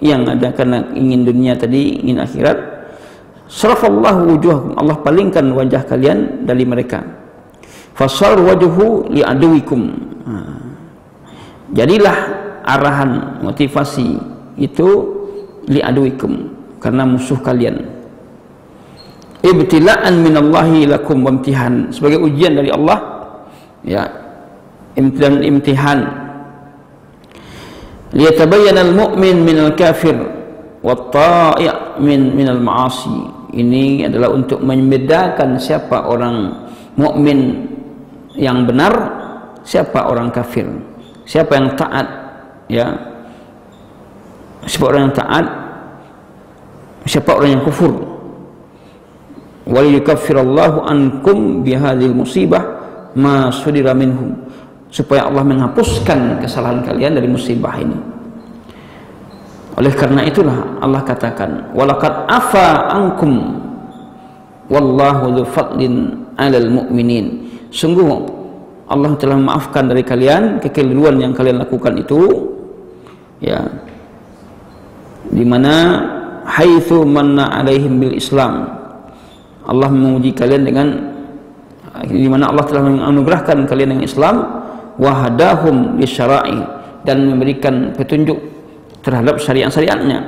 yang ada karena ingin dunia tadi, ingin akhirat, sarafallahu wujuhakum, Allah palingkan wajah kalian dari mereka. Fasar wajhu li aduwikum, jadilah arahan motivasi itu li aduwikum, karena musuh kalian. Ibtila'an minallahi lakum, wamtihan, sebagai ujian dari Allah, ya, imtihan. Liyatabayyana al-mu'min minal kafir wat-ta'i' minal ma'asi. Ini adalah untuk membedakan siapa orang mukmin yang benar, siapa orang kafir, siapa yang taat, ya, siapa orang yang taat, siapa orang yang kufur. Wa liyukaffirallahu ankum bihadhil musibah ma sudira minhum, supaya Allah menghapuskan kesalahan kalian dari musibah ini. Oleh karena itulah Allah katakan, walaqad afa ankum wallahu dzu fadlin 'alal mu'minin. Sungguh Allah telah memaafkan dari kalian kekeliruan yang kalian lakukan itu, ya, di mana haitsu manna 'alaihim bil Islam, Allah menguji kalian dengan, di mana Allah telah menganugerahkan kalian dengan Islam, wa hadahum lisyara'i, dan memberikan petunjuk terhadap syariat-syariatnya,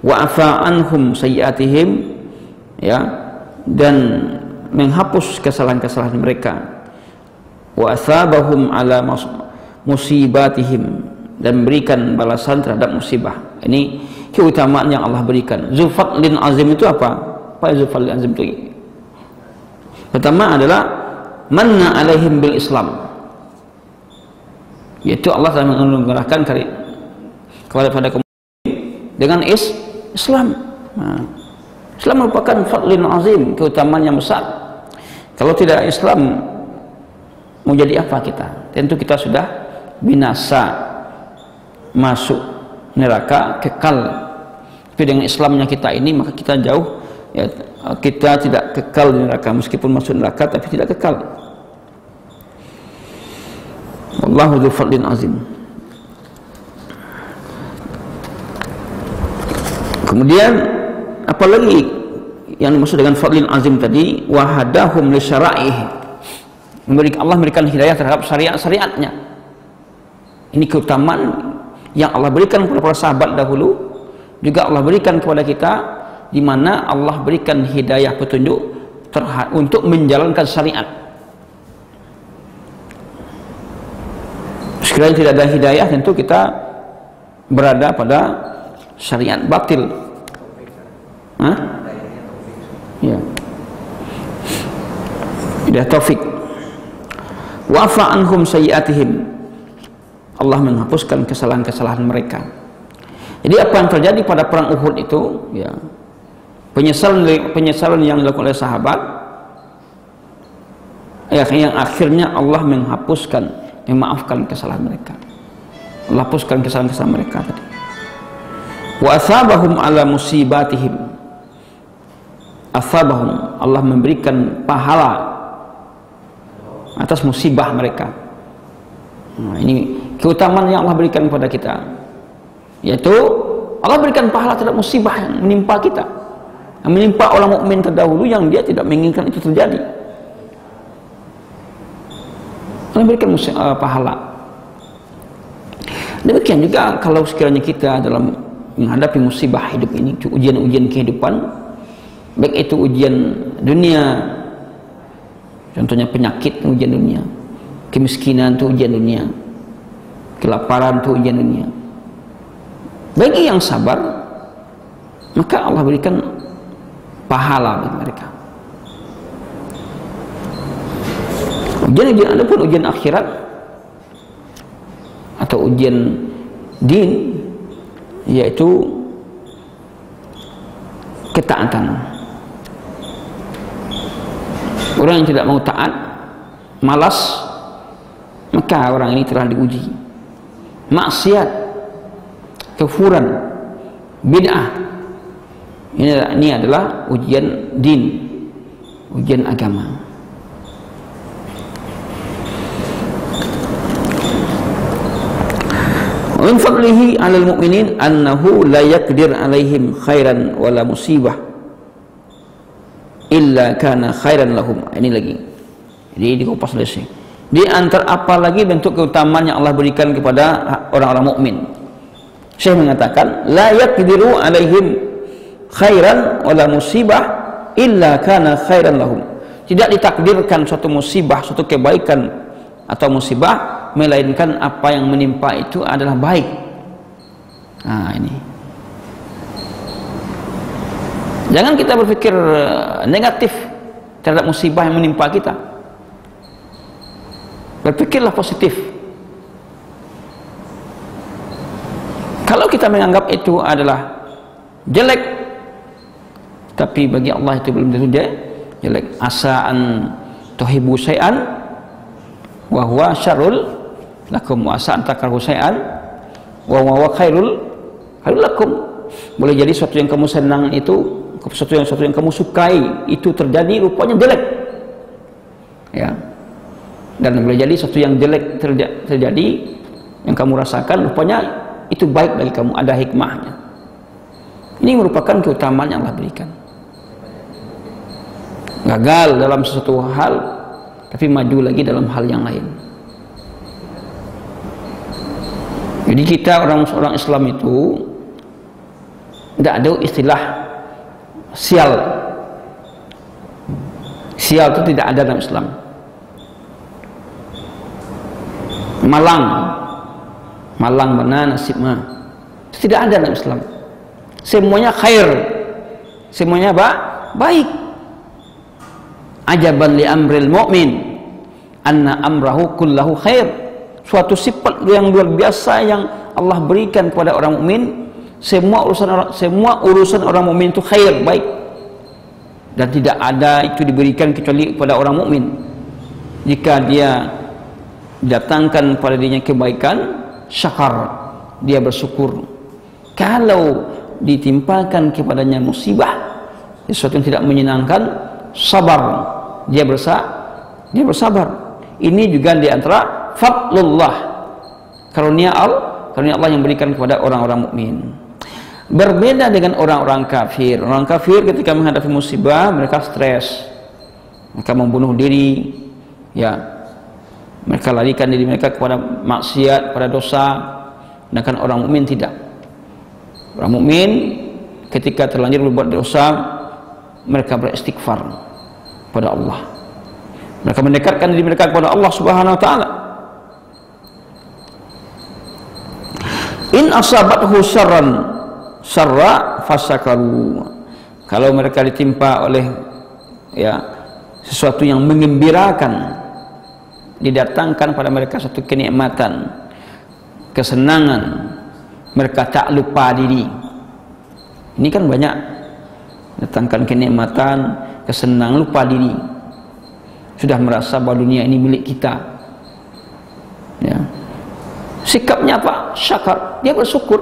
wa afa anhum sayyi'atihim, ya, dan menghapus kesalahan-kesalahan mereka, wa asabahum ala musibatihim, dan memberikan balasan terhadap musibah. Ini keutamaan yang Allah berikan. Zulfadlin azim itu apa? Apa Zulfadlin azim itu? Pertama adalah manna alaihim bil Islam, yaitu Allah telah menganugerahkan kepada kaum dengan Islam. Islam merupakan fadlun azim, keutamaan yang besar. Kalau tidak Islam, mau jadi apa kita? Tentu kita sudah binasa, masuk neraka kekal. Tapi dengan Islamnya kita ini, maka kita jauh, ya, kita tidak kekal di neraka, meskipun masuk neraka tapi tidak kekal. Wallahu dzul fadlin azim. Kemudian apalagi yang dimaksud dengan fadlin azim tadi? Wahadahum li syara'ih, Allah memberikan hidayah terhadap syariat-syariatnya. Ini keutamaan yang Allah berikan kepada para sahabat dahulu, juga Allah berikan kepada kita, di mana Allah berikan hidayah petunjuk untuk menjalankan syariat. Sekiranya tidak ada hidayah, tentu kita berada pada syariat batil. Ya. Hidayah taufik. Wa'fa anhum sayyi'atihim, Allah menghapuskan kesalahan-kesalahan mereka. Jadi apa yang terjadi pada perang Uhud itu, ya, penyesalan yang dilakukan oleh sahabat, ya, yang akhirnya Allah menghapuskan, memaafkan kesalahan mereka. Allah hapuskan kesalahan-kesalahan mereka tadi. Wa asabahum ala musibatihim, asabahum, Allah memberikan pahala atas musibah mereka. Nah, ini keutamaan yang Allah berikan kepada kita, yaitu Allah berikan pahala terhadap musibah yang menimpa kita, yang menimpa orang mukmin terdahulu yang dia tidak menginginkan itu terjadi. Allah berikan pahala. Demikian juga kalau sekiranya kita dalam menghadapi musibah hidup ini, ujian-ujian kehidupan, baik itu ujian dunia, contohnya penyakit, ujian dunia, kemiskinan itu ujian dunia, kelaparan itu ujian dunia. Bagi yang sabar, maka Allah berikan pahala bagi mereka. Ujian-ujian, ada pun ujian akhirat atau ujian din, yaitu ketaatan. Orang yang tidak mau taat, malas, maka orang ini telah diuji. Maksiat, kufuran, bid'ah, ini adalah ujian din, ujian agama. Min fadlihi 'alal mu'minin annahu la yaqdir 'alaihim khairan wala musibah illa kana khairan lahum. Ini lagi. Jadi dikupas oleh Syekh. Di antara apa lagi bentuk keutamaan yang Allah berikan kepada orang-orang mukmin. Syekh mengatakan la yaqdiru 'alaihim khairan wala musibah illa kana khairan lahum. Tidak ditakdirkan suatu musibah, suatu kebaikan atau musibah, melainkan apa yang menimpa itu adalah baik. Nah, ini. Jangan kita berpikir negatif terhadap musibah yang menimpa kita. Berpikirlah positif. Kalau kita menganggap itu adalah jelek, tapi bagi Allah itu belum tentu jelek. Asaan tuhibu syai'an wa huwa syarrul lakum, wa asaan takrahu syai'an wa huwa khairul lakum. Boleh jadi sesuatu yang kamu senang itu, sesuatu yang kamu sukai itu terjadi rupanya jelek, ya. Dan boleh jadi sesuatu yang jelek terjadi yang kamu rasakan rupanya itu baik bagi kamu, ada hikmahnya. Ini merupakan keutamaan yang Allah berikan. Gagal dalam sesuatu hal, tapi maju lagi dalam hal yang lain. Jadi kita orang Islam itu tidak ada istilah sial. Sial itu tidak ada dalam Islam. Malang mana nasib mah, tidak ada dalam Islam. Semuanya khair, semuanya baik. Ajaban li amril mu'min, anna amrahu kullahu khair. Suatu sifat yang luar biasa yang Allah berikan kepada orang mukmin, semua urusan orang mukmin itu khair, baik. Dan tidak ada itu diberikan kecuali kepada orang mukmin. Jika dia datangkan pada dirinya kebaikan, syakar, dia bersyukur. Kalau ditimpakan kepadanya musibah, sesuatu yang tidak menyenangkan, sabar, dia bersabar. Ini juga di antara fadlullah, karunia Allah yang berikan kepada orang-orang mukmin. Berbeda dengan orang-orang kafir. Orang kafir ketika menghadapi musibah, mereka stres, mereka membunuh diri, ya, mereka larikan diri mereka kepada maksiat, pada dosa. Sedangkan orang mukmin tidak. Orang mukmin ketika terlanjur berbuat dosa, mereka beristighfar kepada Allah. Mereka mendekatkan diri mereka kepada Allah Subhanahu wa taala. In asabathu syarra fasakaru. Kalau mereka ditimpa oleh sesuatu yang menggembirakan, didatangkan pada mereka satu kenikmatan, kesenangan, mereka tak lupa diri. Ini kan banyak, datangkan kenikmatan, kesenangan, lupa diri. Sudah merasa bahwa dunia ini milik kita. Ya. Sikapnya apa? Syakar, dia bersyukur.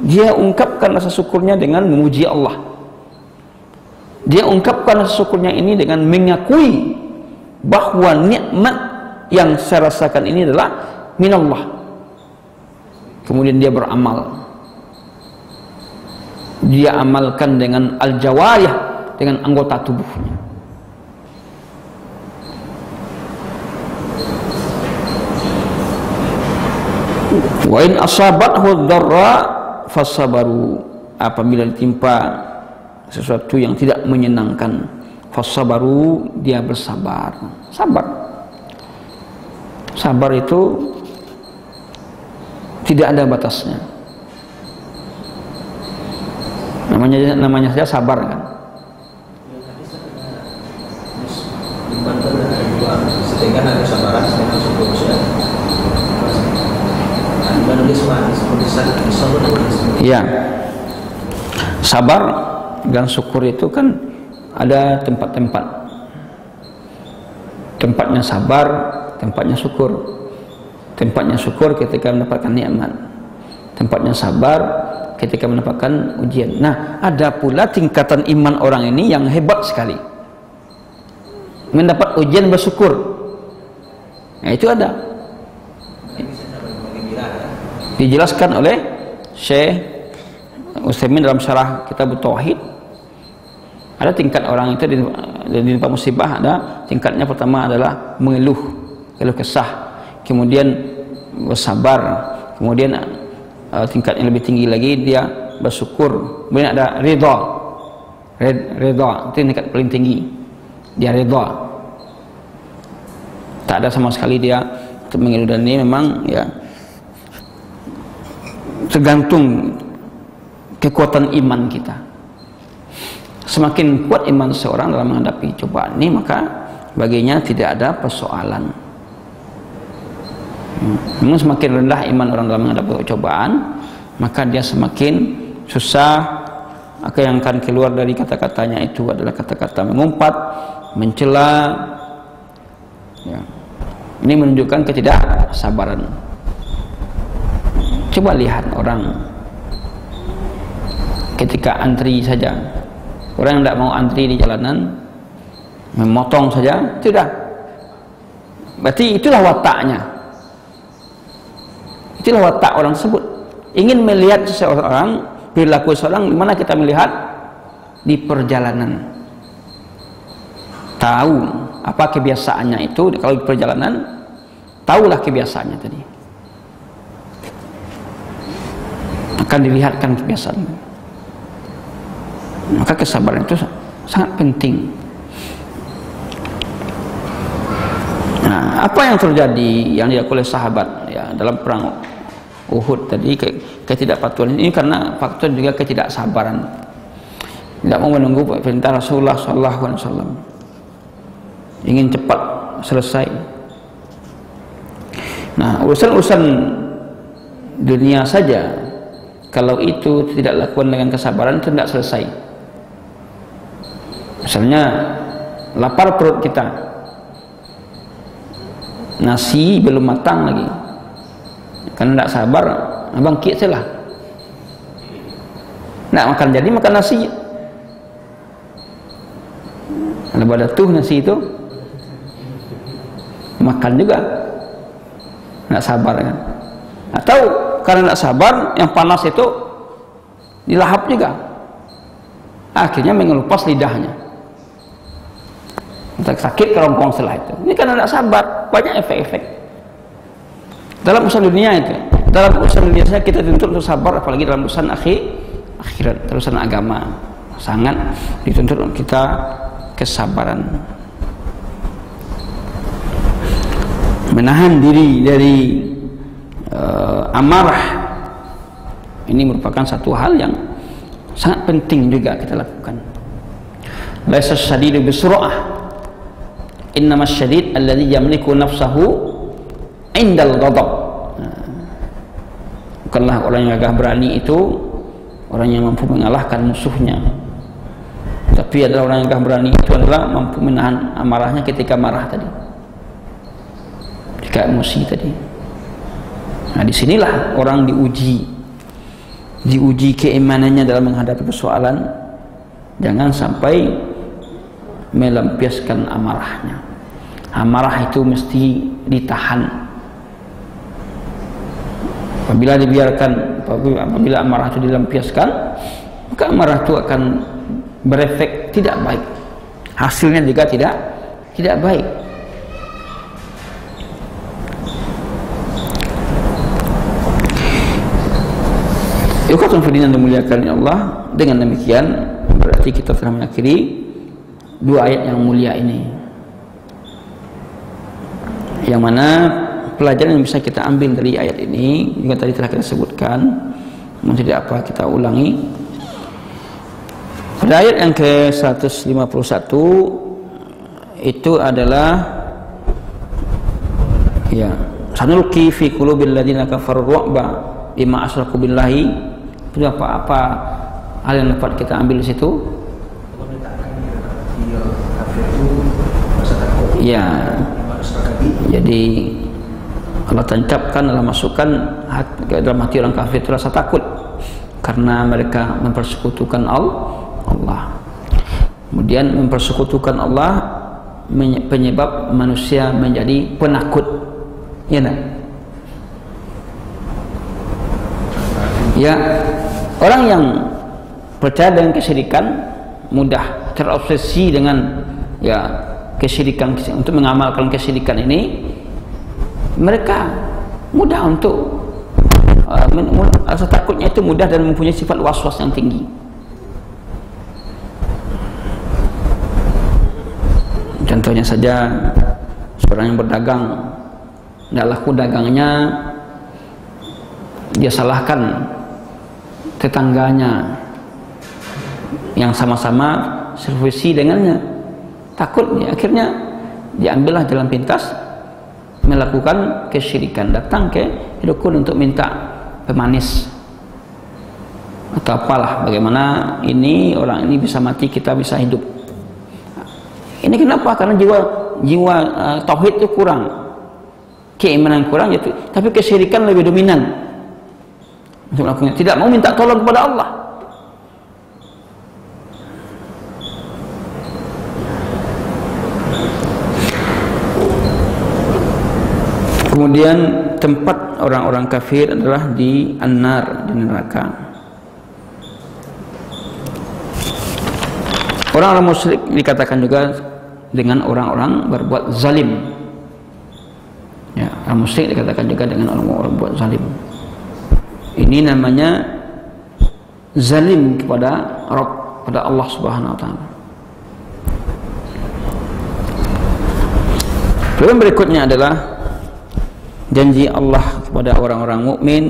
Dia ungkapkan rasa syukurnya dengan memuji Allah. Dia ungkapkan rasa syukurnya ini dengan mengakui bahwa nikmat yang saya rasakan ini adalah minallah. Kemudian dia beramal. Dia amalkan dengan al-jawarih, dengan anggota tubuhnya. Wa in asabathu dharra fasabaru. Apabila ditimpa sesuatu yang tidak menyenangkan, fasabaru, dia bersabar. Sabar itu tidak ada batasnya. Namanya saja sabar kan. Sedangkan ada kesabaran, sedangkan syukur. Ya, sabar dan syukur itu kan ada tempat-tempat. Tempatnya sabar, tempatnya syukur. Tempatnya syukur ketika mendapatkan nikmat. Tempatnya sabar ketika mendapatkan ujian. Nah, ada pula tingkatan iman orang ini yang hebat sekali. Mendapat ujian bersyukur. Nah, itu ada. Dijelaskan oleh Syekh Utsaimin dalam syarah kitab Tauhid. Ada tingkat orang itu di tempat musibah. Ada tingkatnya, pertama adalah mengeluh, keluh kesah, kemudian bersabar, kemudian tingkat yang lebih tinggi lagi dia bersyukur, kemudian ada ridha. Ridha itu tingkat paling tinggi, dia ridha, tak ada sama sekali dia untuk mengeluh. Dan ini memang ya tergantung kekuatan iman kita. Semakin kuat iman seorang dalam menghadapi cobaan ini, maka baginya tidak ada persoalan. Namun semakin rendah iman orang dalam menghadapi cobaan, maka dia semakin susah. Apa yang akan keluar dari kata-katanya itu adalah kata-kata mengumpat, mencela. Ya. Ini menunjukkan ketidaksabaran. Coba lihat orang ketika antri saja, orang yang tidak mau antri di jalanan, memotong saja, tidak. Berarti itulah wataknya. Itulah watak orang tersebut. Ingin melihat seseorang, perilaku seseorang, di mana kita melihat di perjalanan. Tahu apa kebiasaannya itu. Kalau di perjalanan, tahulah kebiasaannya tadi. Akan dilihatkan kebiasaan. Maka kesabaran itu sangat penting. Nah, apa yang terjadi yang dilakukan oleh sahabat ya dalam perang Uhud tadi, ketidakpatuhan ini karena faktor juga ketidaksabaran. Tidak mau menunggu perintah Rasulullah SAW. Ingin cepat selesai. Nah, urusan-urusan dunia saja kalau itu tidak lakukan dengan kesabaran itu tidak selesai. Misalnya lapar perut kita, nasi belum matang lagi, karena tidak sabar bangkit salah, nak makan jadi makan nasi. Kalau ada tuh nasi itu makan juga, nak sabar kan? Atau karena nak sabar yang panas itu dilahap juga, akhirnya mengelupas lidahnya, sakit kerongkong setelah itu. Ini karena nak sabar, banyak efek-efek dalam urusan dunia itu. Dalam urusan dunia saya kita dituntut untuk sabar, apalagi dalam urusan akhirat, urusan agama sangat dituntut kita kesabaran. Menahan diri dari amarah ini merupakan satu hal yang sangat penting juga kita lakukan. Laisa syadidu bisur'ah, innamas syadid alladhi yamliku nafsahu indal ghadab. Bukanlah orang yang gagah berani itu orang yang mampu mengalahkan musuhnya, tapi adalah orang yang gagah berani itu adalah mampu menahan amarahnya ketika marah tadi, ketika emosi tadi. Nah, disinilah orang diuji keimanannya dalam menghadapi persoalan. Jangan sampai melampiaskan amarahnya. Amarah itu mesti ditahan. Apabila amarah itu dilampiaskan, maka amarah itu akan berefek tidak baik. Hasilnya juga tidak baik. Ikhwatun fillah yang dimuliakan Allah, dengan demikian berarti kita telah mengakhiri dua ayat yang mulia ini, yang mana pelajaran yang bisa kita ambil dari ayat ini juga tadi telah kita sebutkan, namun tidak apa kita ulangi. Pada ayat yang ke-151 itu adalah ya, sanulqi fi qulubil ladzina kafaru ru'ba bima asyraku billahi. Itu apa hal yang dapat kita ambil di situ? Ya, jadi Allah tancapkan, Allah masukkan dalam hati orang kafir itu rasa takut karena mereka mempersekutukan Allah. Kemudian mempersekutukan Allah penyebab manusia menjadi penakut, ya nak? Ya, orang yang percaya dengan kesyirikan mudah terobsesi dengan ya kesyirikan, untuk mengamalkan kesyirikan ini mereka mudah untuk rasa takutnya itu mudah dan mempunyai sifat was-was yang tinggi. Contohnya saja seorang yang berdagang, tidak laku dagangnya, dia salahkan tetangganya yang sama-sama servisi dengannya, takut dia, akhirnya diambillah jalan pintas melakukan kesyirikan, datang ke dukun untuk minta pemanis atau apalah, bagaimana ini orang ini bisa mati, kita bisa hidup. Ini kenapa? Karena jiwa tauhid itu kurang, keimanan kurang, yaitu, tapi kesyirikan lebih dominan untuk melakukannya, tidak mau minta tolong kepada Allah. Kemudian tempat orang-orang kafir adalah di an-nar, di neraka. Orang-orang musyrik dikatakan juga dengan orang-orang berbuat zalim. Ya, orang musyrik dikatakan juga dengan orang-orang berbuat zalim. Ini namanya zalim kepada Rabb, pada Allah Subhanahu wa taala. Problem berikutnya adalah janji Allah kepada orang-orang mukmin.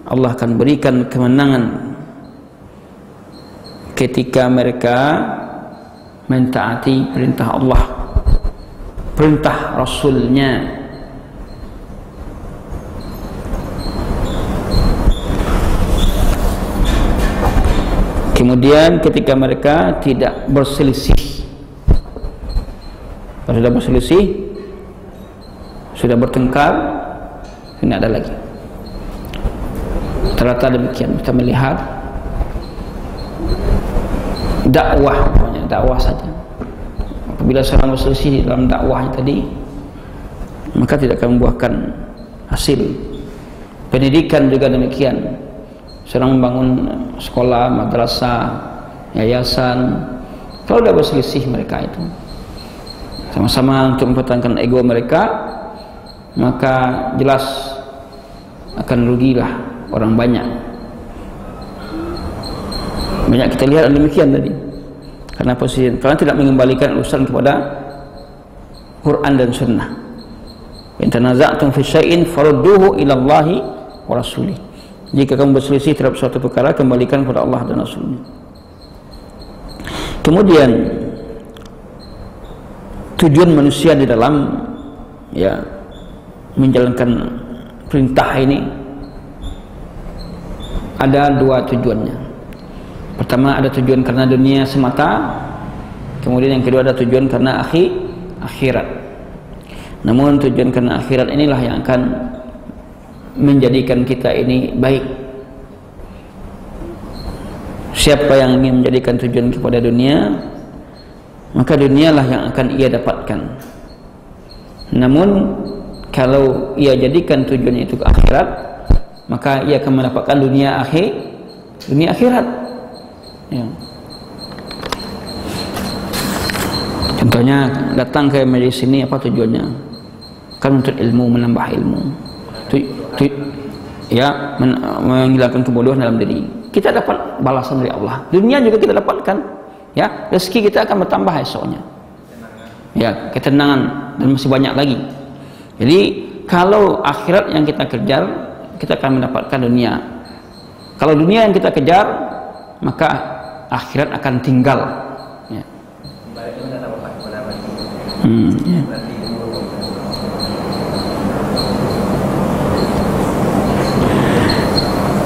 Allah akan berikan kemenangan ketika mereka mentaati perintah Allah. perintah Rasulnya. Kemudian ketika mereka tidak berselisih, kalau sudah berselisih, sudah bertengkar, tidak ada lagi. Ternyata demikian, kita melihat dakwah, dakwah saja. Apabila seorang berselisih dalam dakwahnya tadi, maka tidak akan membuahkan hasil. Pendidikan juga demikian. Seorang membangun sekolah, madrasah, yayasan, kalau sudah berselisih mereka itu sama-sama untuk mempertahankan ego mereka, maka jelas akan rugilah orang banyak. Banyak kita lihat demikian tadi. Karena posisi, karena tidak mengembalikan urusan kepada Quran dan Sunnah. In tanaza'tum fi syai'in farudduhu ila Allahi wa rasulih. Jika kamu berselisih terhadap suatu perkara, kembalikan kepada Allah dan Rasulnya. Kemudian tujuan manusia di dalam menjalankan perintah ini ada dua tujuannya. Pertama, ada tujuan karena dunia semata. Kemudian yang kedua, ada tujuan karena akhirat. Namun tujuan karena akhirat inilah yang akan menjadikan kita ini baik. Siapa yang ingin menjadikan tujuan kepada dunia, maka dunialah yang akan ia dapatkan. Namun kalau ia jadikan tujuannya itu ke akhirat, maka ia akan mendapatkan dunia akhirat. Ya. Contohnya datang ke majelis ini, apa tujuannya? Kan untuk ilmu, menambah ilmu. Menghilangkan kebodohan dalam diri. Kita dapat balasan dari Allah. Dunia juga kita dapatkan. Ya, rezeki kita akan bertambah esoknya. Ya, ketenangan dan masih banyak lagi. Jadi kalau akhirat yang kita kejar, kita akan mendapatkan dunia. Kalau dunia yang kita kejar, maka akhirat akan tinggal. Ya. Ya.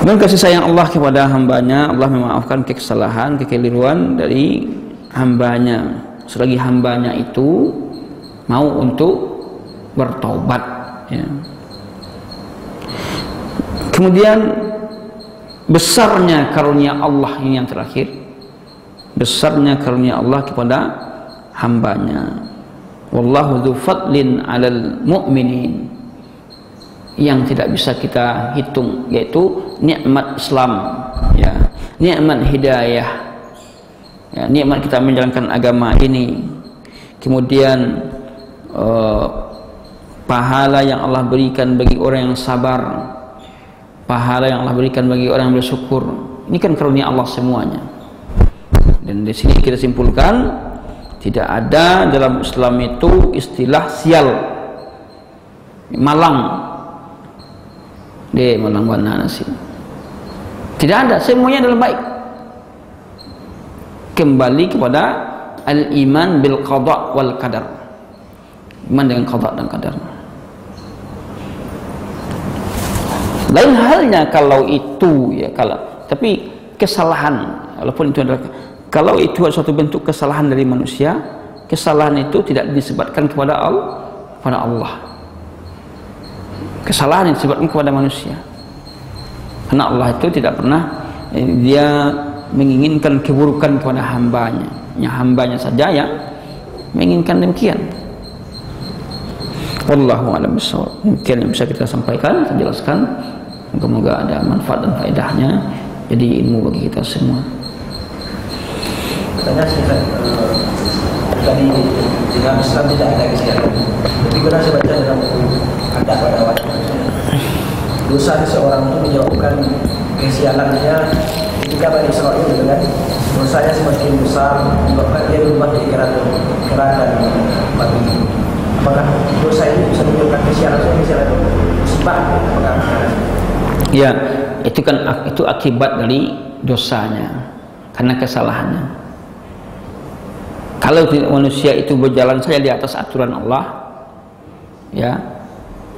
Dan kasih sayang Allah kepada hambanya, Allah memaafkan kesalahan, kekeliruan dari hambanya selagi hambanya itu mau untuk bertobat, ya. Kemudian besarnya karunia Allah ini yang terakhir, besarnya karunia Allah kepada hambanya. Wallahu dzu fadlin 'alal mu'minin, yang tidak bisa kita hitung, yaitu nikmat Islam, ya, nikmat hidayah, ya, nikmat kita menjalankan agama ini. Kemudian pahala yang Allah berikan bagi orang yang sabar, pahala yang Allah berikan bagi orang yang bersyukur. Ini kan karunia Allah semuanya. Dan di sini kita simpulkan, tidak ada dalam Islam itu istilah sial, malang, malang warna nasi. Tidak ada, semuanya adalah baik. Kembali kepada al-iman bil qada wal qadar. Iman dengan qada dan qadar. Lain halnya kalau itu, ya, tapi kesalahan, walaupun itu adalah, kalau itu adalah suatu bentuk kesalahan dari manusia, kesalahan itu tidak disebabkan kepada Allah. Kesalahan yang disebabkan kepada manusia, karena Allah itu tidak pernah dia menginginkan keburukan kepada hambanya. Hambanya saja yang menginginkan demikian. Wallahu a'lam bishawab. Mungkin yang bisa kita sampaikan, kita jelaskan. Semoga ada manfaat dan faedahnya, jadi ilmu bagi kita semua. Pertanyaan singkat, tadi dalam Islam tidak ada kesialan, tapi kita baca dalam buku ada pada waktu dosa seseorang itu menyebabkan kesialannya ketika Bani Israil, gitu kan, dosanya semakin besar menyebabkan dia berubah jadi kerajaan batu. Apakah dosa ini bisa menyebabkan kesialan itu sebab apakah? Ya, itu kan itu akibat dari dosanya, karena kesalahannya. Kalau manusia itu berjalan saja di atas aturan Allah, ya,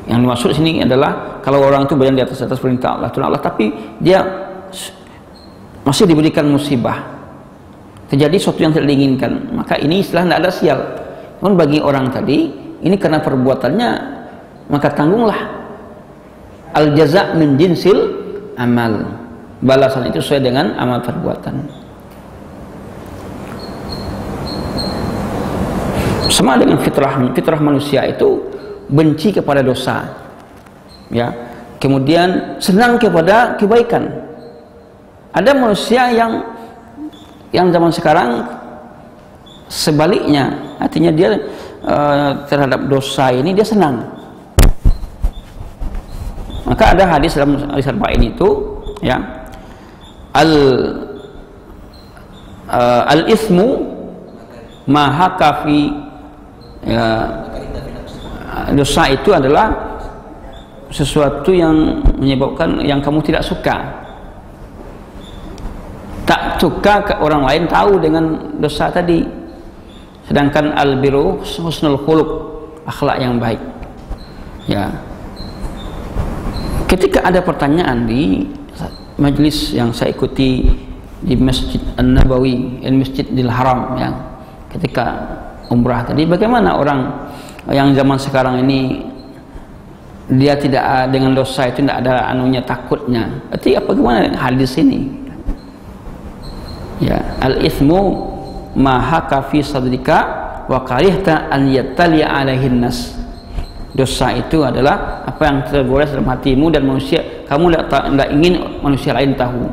yang dimaksud sini adalah kalau orang itu berjalan di atas perintah Allah, aturan Allah, tapi dia masih diberikan musibah, terjadi sesuatu yang tidak diinginkan, maka ini istilah tidak ada sial. Namun bagi orang tadi, ini karena perbuatannya, maka tanggunglah. Al jaza min jinsil amal, balasan itu sesuai dengan amal perbuatan. Sama dengan fitrah manusia itu benci kepada dosa, ya, kemudian senang kepada kebaikan. Ada manusia yang zaman sekarang sebaliknya, artinya dia terhadap dosa ini dia senang. Maka ada hadis dalam hadis arba'in itu, ya, al ismu ma haka fi, ya, dosa itu adalah sesuatu yang menyebabkan yang kamu tidak suka, tak suka ke orang lain tahu dengan dosa tadi. Sedangkan al-biru husnul khuluq, akhlak yang baik, ya. Ketika ada pertanyaan di majelis yang saya ikuti di Masjid An-Nabawi, Masjidil Haram, ya, ketika umrah tadi, bagaimana orang yang zaman sekarang ini dia tidak dengan dosa itu tidak ada anunya, takutnya. Berarti apa, gimana hadis ini? Ya, al-ithmu ma haka fi sadrika wa karihta an yattali alaihin nas. Dosa itu adalah apa yang tergores dalam hatimu dan manusia, kamu tidak ingin manusia lain tahu.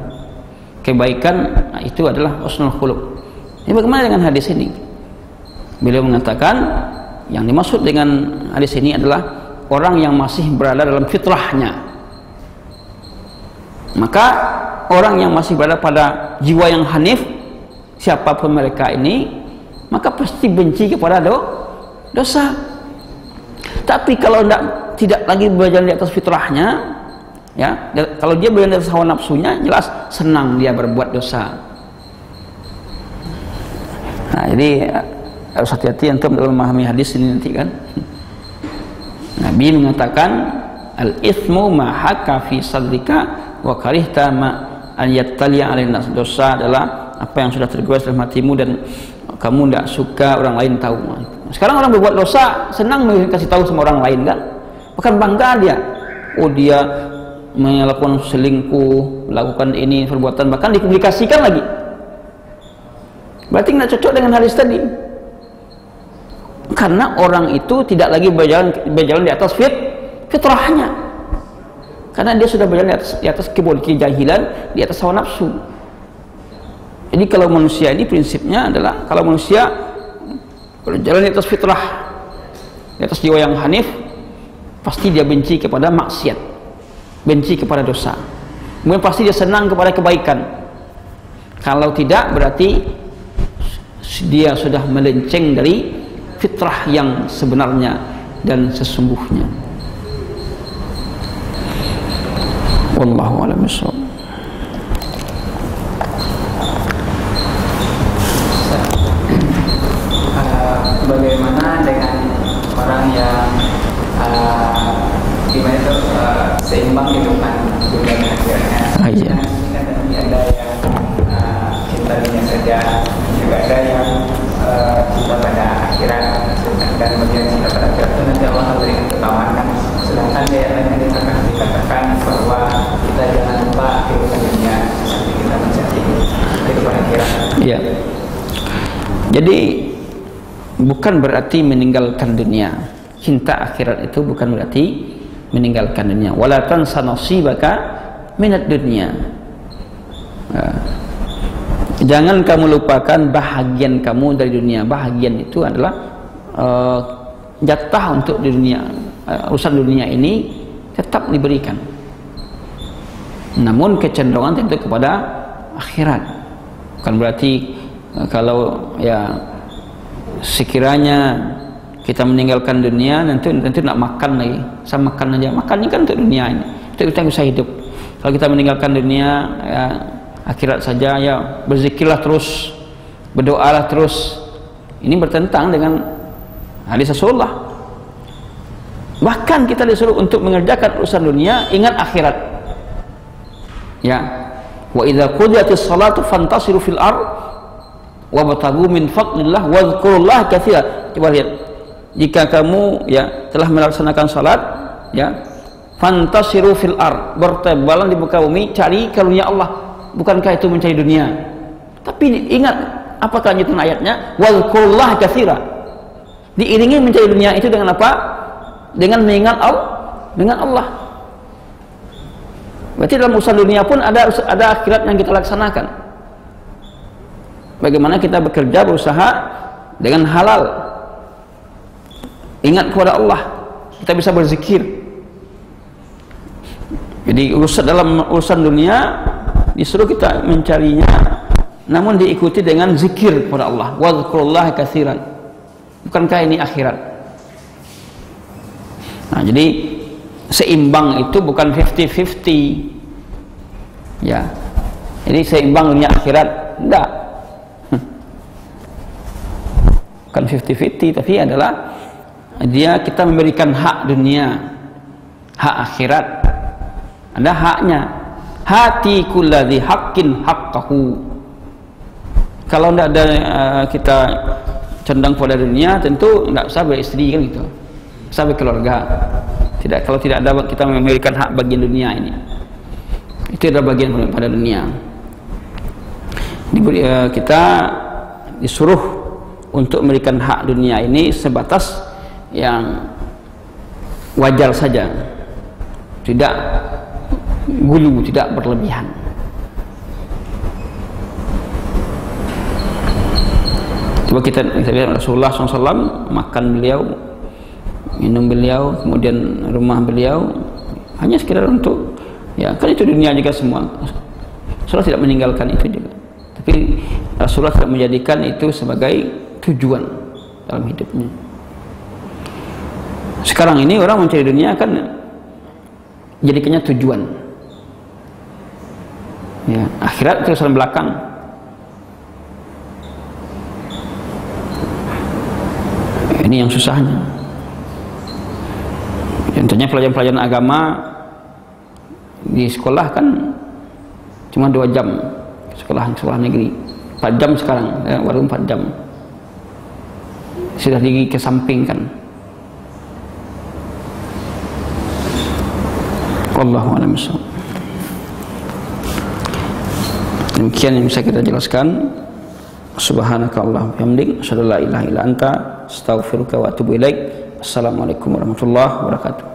Kebaikan, nah, itu adalah husnul khuluq. Ini bagaimana dengan hadis ini? Beliau mengatakan yang dimaksud dengan hadis ini adalah orang yang masih berada dalam fitrahnya. Maka orang yang masih berada pada jiwa yang hanif, siapapun mereka ini, maka pasti benci kepada dosa. Tapi kalau tidak lagi berjalan di atas fitrahnya, ya, kalau dia berjalan di atas hawa nafsunya, jelas senang dia berbuat dosa. Nah, jadi harus hati-hati untuk memahami hadis ini nanti, kan. Nabi mengatakan al-ithmu ma haka fi sadrika wa karihta ma an yattali 'alain nas. Dosa adalah apa yang sudah tergores dalam hatimu dan kamu tidak suka orang lain tahu. Sekarang orang berbuat dosa senang kasih tahu sama orang lain, kan? Bahkan bangga dia. Oh, dia melakukan selingkuh, melakukan ini perbuatan, bahkan dipublikasikan lagi. Berarti tidak cocok dengan hadis tadi. Karena orang itu tidak lagi berjalan di atas fitrahnya. Karena dia sudah berjalan di atas kejahilan, di atas hawa nafsu. Jadi kalau manusia ini prinsipnya adalah, kalau manusia berjalan di atas fitrah, di atas jiwa yang hanif, pasti dia benci kepada maksiat, benci kepada dosa. Kemudian pasti dia senang kepada kebaikan. Kalau tidak, berarti dia sudah melenceng dari fitrah yang sebenarnya dan sesungguhnya. Wallahu a'lam bishawab. Bagaimana dengan orang yang gimana itu seimbang kehidupan dunia dan akhirnya? Iya. Kan ada yang cinta dunia saja, juga ada yang cinta pada akhirat, dan bagian cinta pada akhirat itu nanti Allah akan berikan ketawanan. Sedangkan dia yang lain dikatakan bahwa kita jangan lupa kehidupan dunia sampai kita menjadi kehidupan akhirat. Iya. Jadi bukan berarti meninggalkan dunia. Cinta akhirat itu bukan berarti meninggalkan dunia. Wala tansa nasibaka minad dunya. Jangan kamu lupakan bahagian kamu dari dunia. Bahagian itu adalah jatah untuk di dunia. Urusan dunia ini tetap diberikan. Namun kecenderungan tentu kepada akhirat. Bukan berarti kalau ya sekiranya kita meninggalkan dunia, nanti nak makan lagi, saya makan aja, makan ini kan untuk dunia ini, untuk kita bisa hidup. Kalau kita meninggalkan dunia, ya, akhirat saja, ya berzikirlah terus, berdoalah terus, Ini bertentang dengan hadis Rasulullah. Bahkan kita disuruh untuk mengerjakan urusan dunia, ingat akhirat. Ya. Wa idza qudiyatis salatu fantasiru fil ard wabtaghu min fadlillah wadhkurullaha katsiran. Coba lihat. Jika kamu ya telah melaksanakan salat, ya, fantasiru fil ard, bertebaran di muka bumi, cari karunia Allah. Bukankah itu mencari dunia? Tapi ingat, apakah lanjutan ayatnya? Wadhkurullaha katsiran. Diiringi mencari dunia itu dengan apa? Dengan mengingat Allah, dengan Allah. Berarti dalam urusan dunia pun ada akhirat yang kita laksanakan. Bagaimana kita bekerja, berusaha dengan halal, ingat kepada Allah, kita bisa berzikir. Jadi dalam urusan dunia disuruh kita mencarinya, namun diikuti dengan zikir kepada Allah. Wadhkurullaha katsiran. Bukankah ini akhirat? Nah, jadi seimbang itu bukan 50-50. Ya. Jadi seimbang dunia akhirat enggak. Bukan 50-50, tapi adalah kita memberikan hak dunia, hak akhirat. Ada haknya. Hati kulladzi haqqin haqqahu. Kalau tidak ada kita condong pada dunia, tentu tidak usah beristri kan gitu, usah berkeluarga. Tidak, kalau tidak ada kita memberikan hak bagian dunia ini, itu adalah bagian pada dunia. Kita disuruh untuk memberikan hak dunia ini sebatas yang wajar saja, tidak gulu, tidak berlebihan. Coba kita lihat Rasulullah SAW, makan beliau, minum beliau, kemudian rumah beliau hanya sekedar untuk, ya kan itu dunia juga semua. Rasulullah tidak meninggalkan itu juga, tapi Rasulullah tidak menjadikan itu sebagai tujuan dalam hidupnya. Sekarang ini orang mencari dunia kan jadikannya tujuan, ya, akhirat terusan belakang. Ini yang susahnya. Contohnya pelajaran-pelajaran agama di sekolah kan cuma 2 jam, sekolah negeri 4 jam sekarang, ya, baru 4 jam sudah dikesampingkan. Wallahu a'lam bishawab. Demikian yang bisa kita jelaskan. Subhanakallahumma wa bihamdik, asyhadu an la ilaha illa anta, astaghfiruka wa atubu ilaik. Assalamualaikum warahmatullahi wabarakatuh.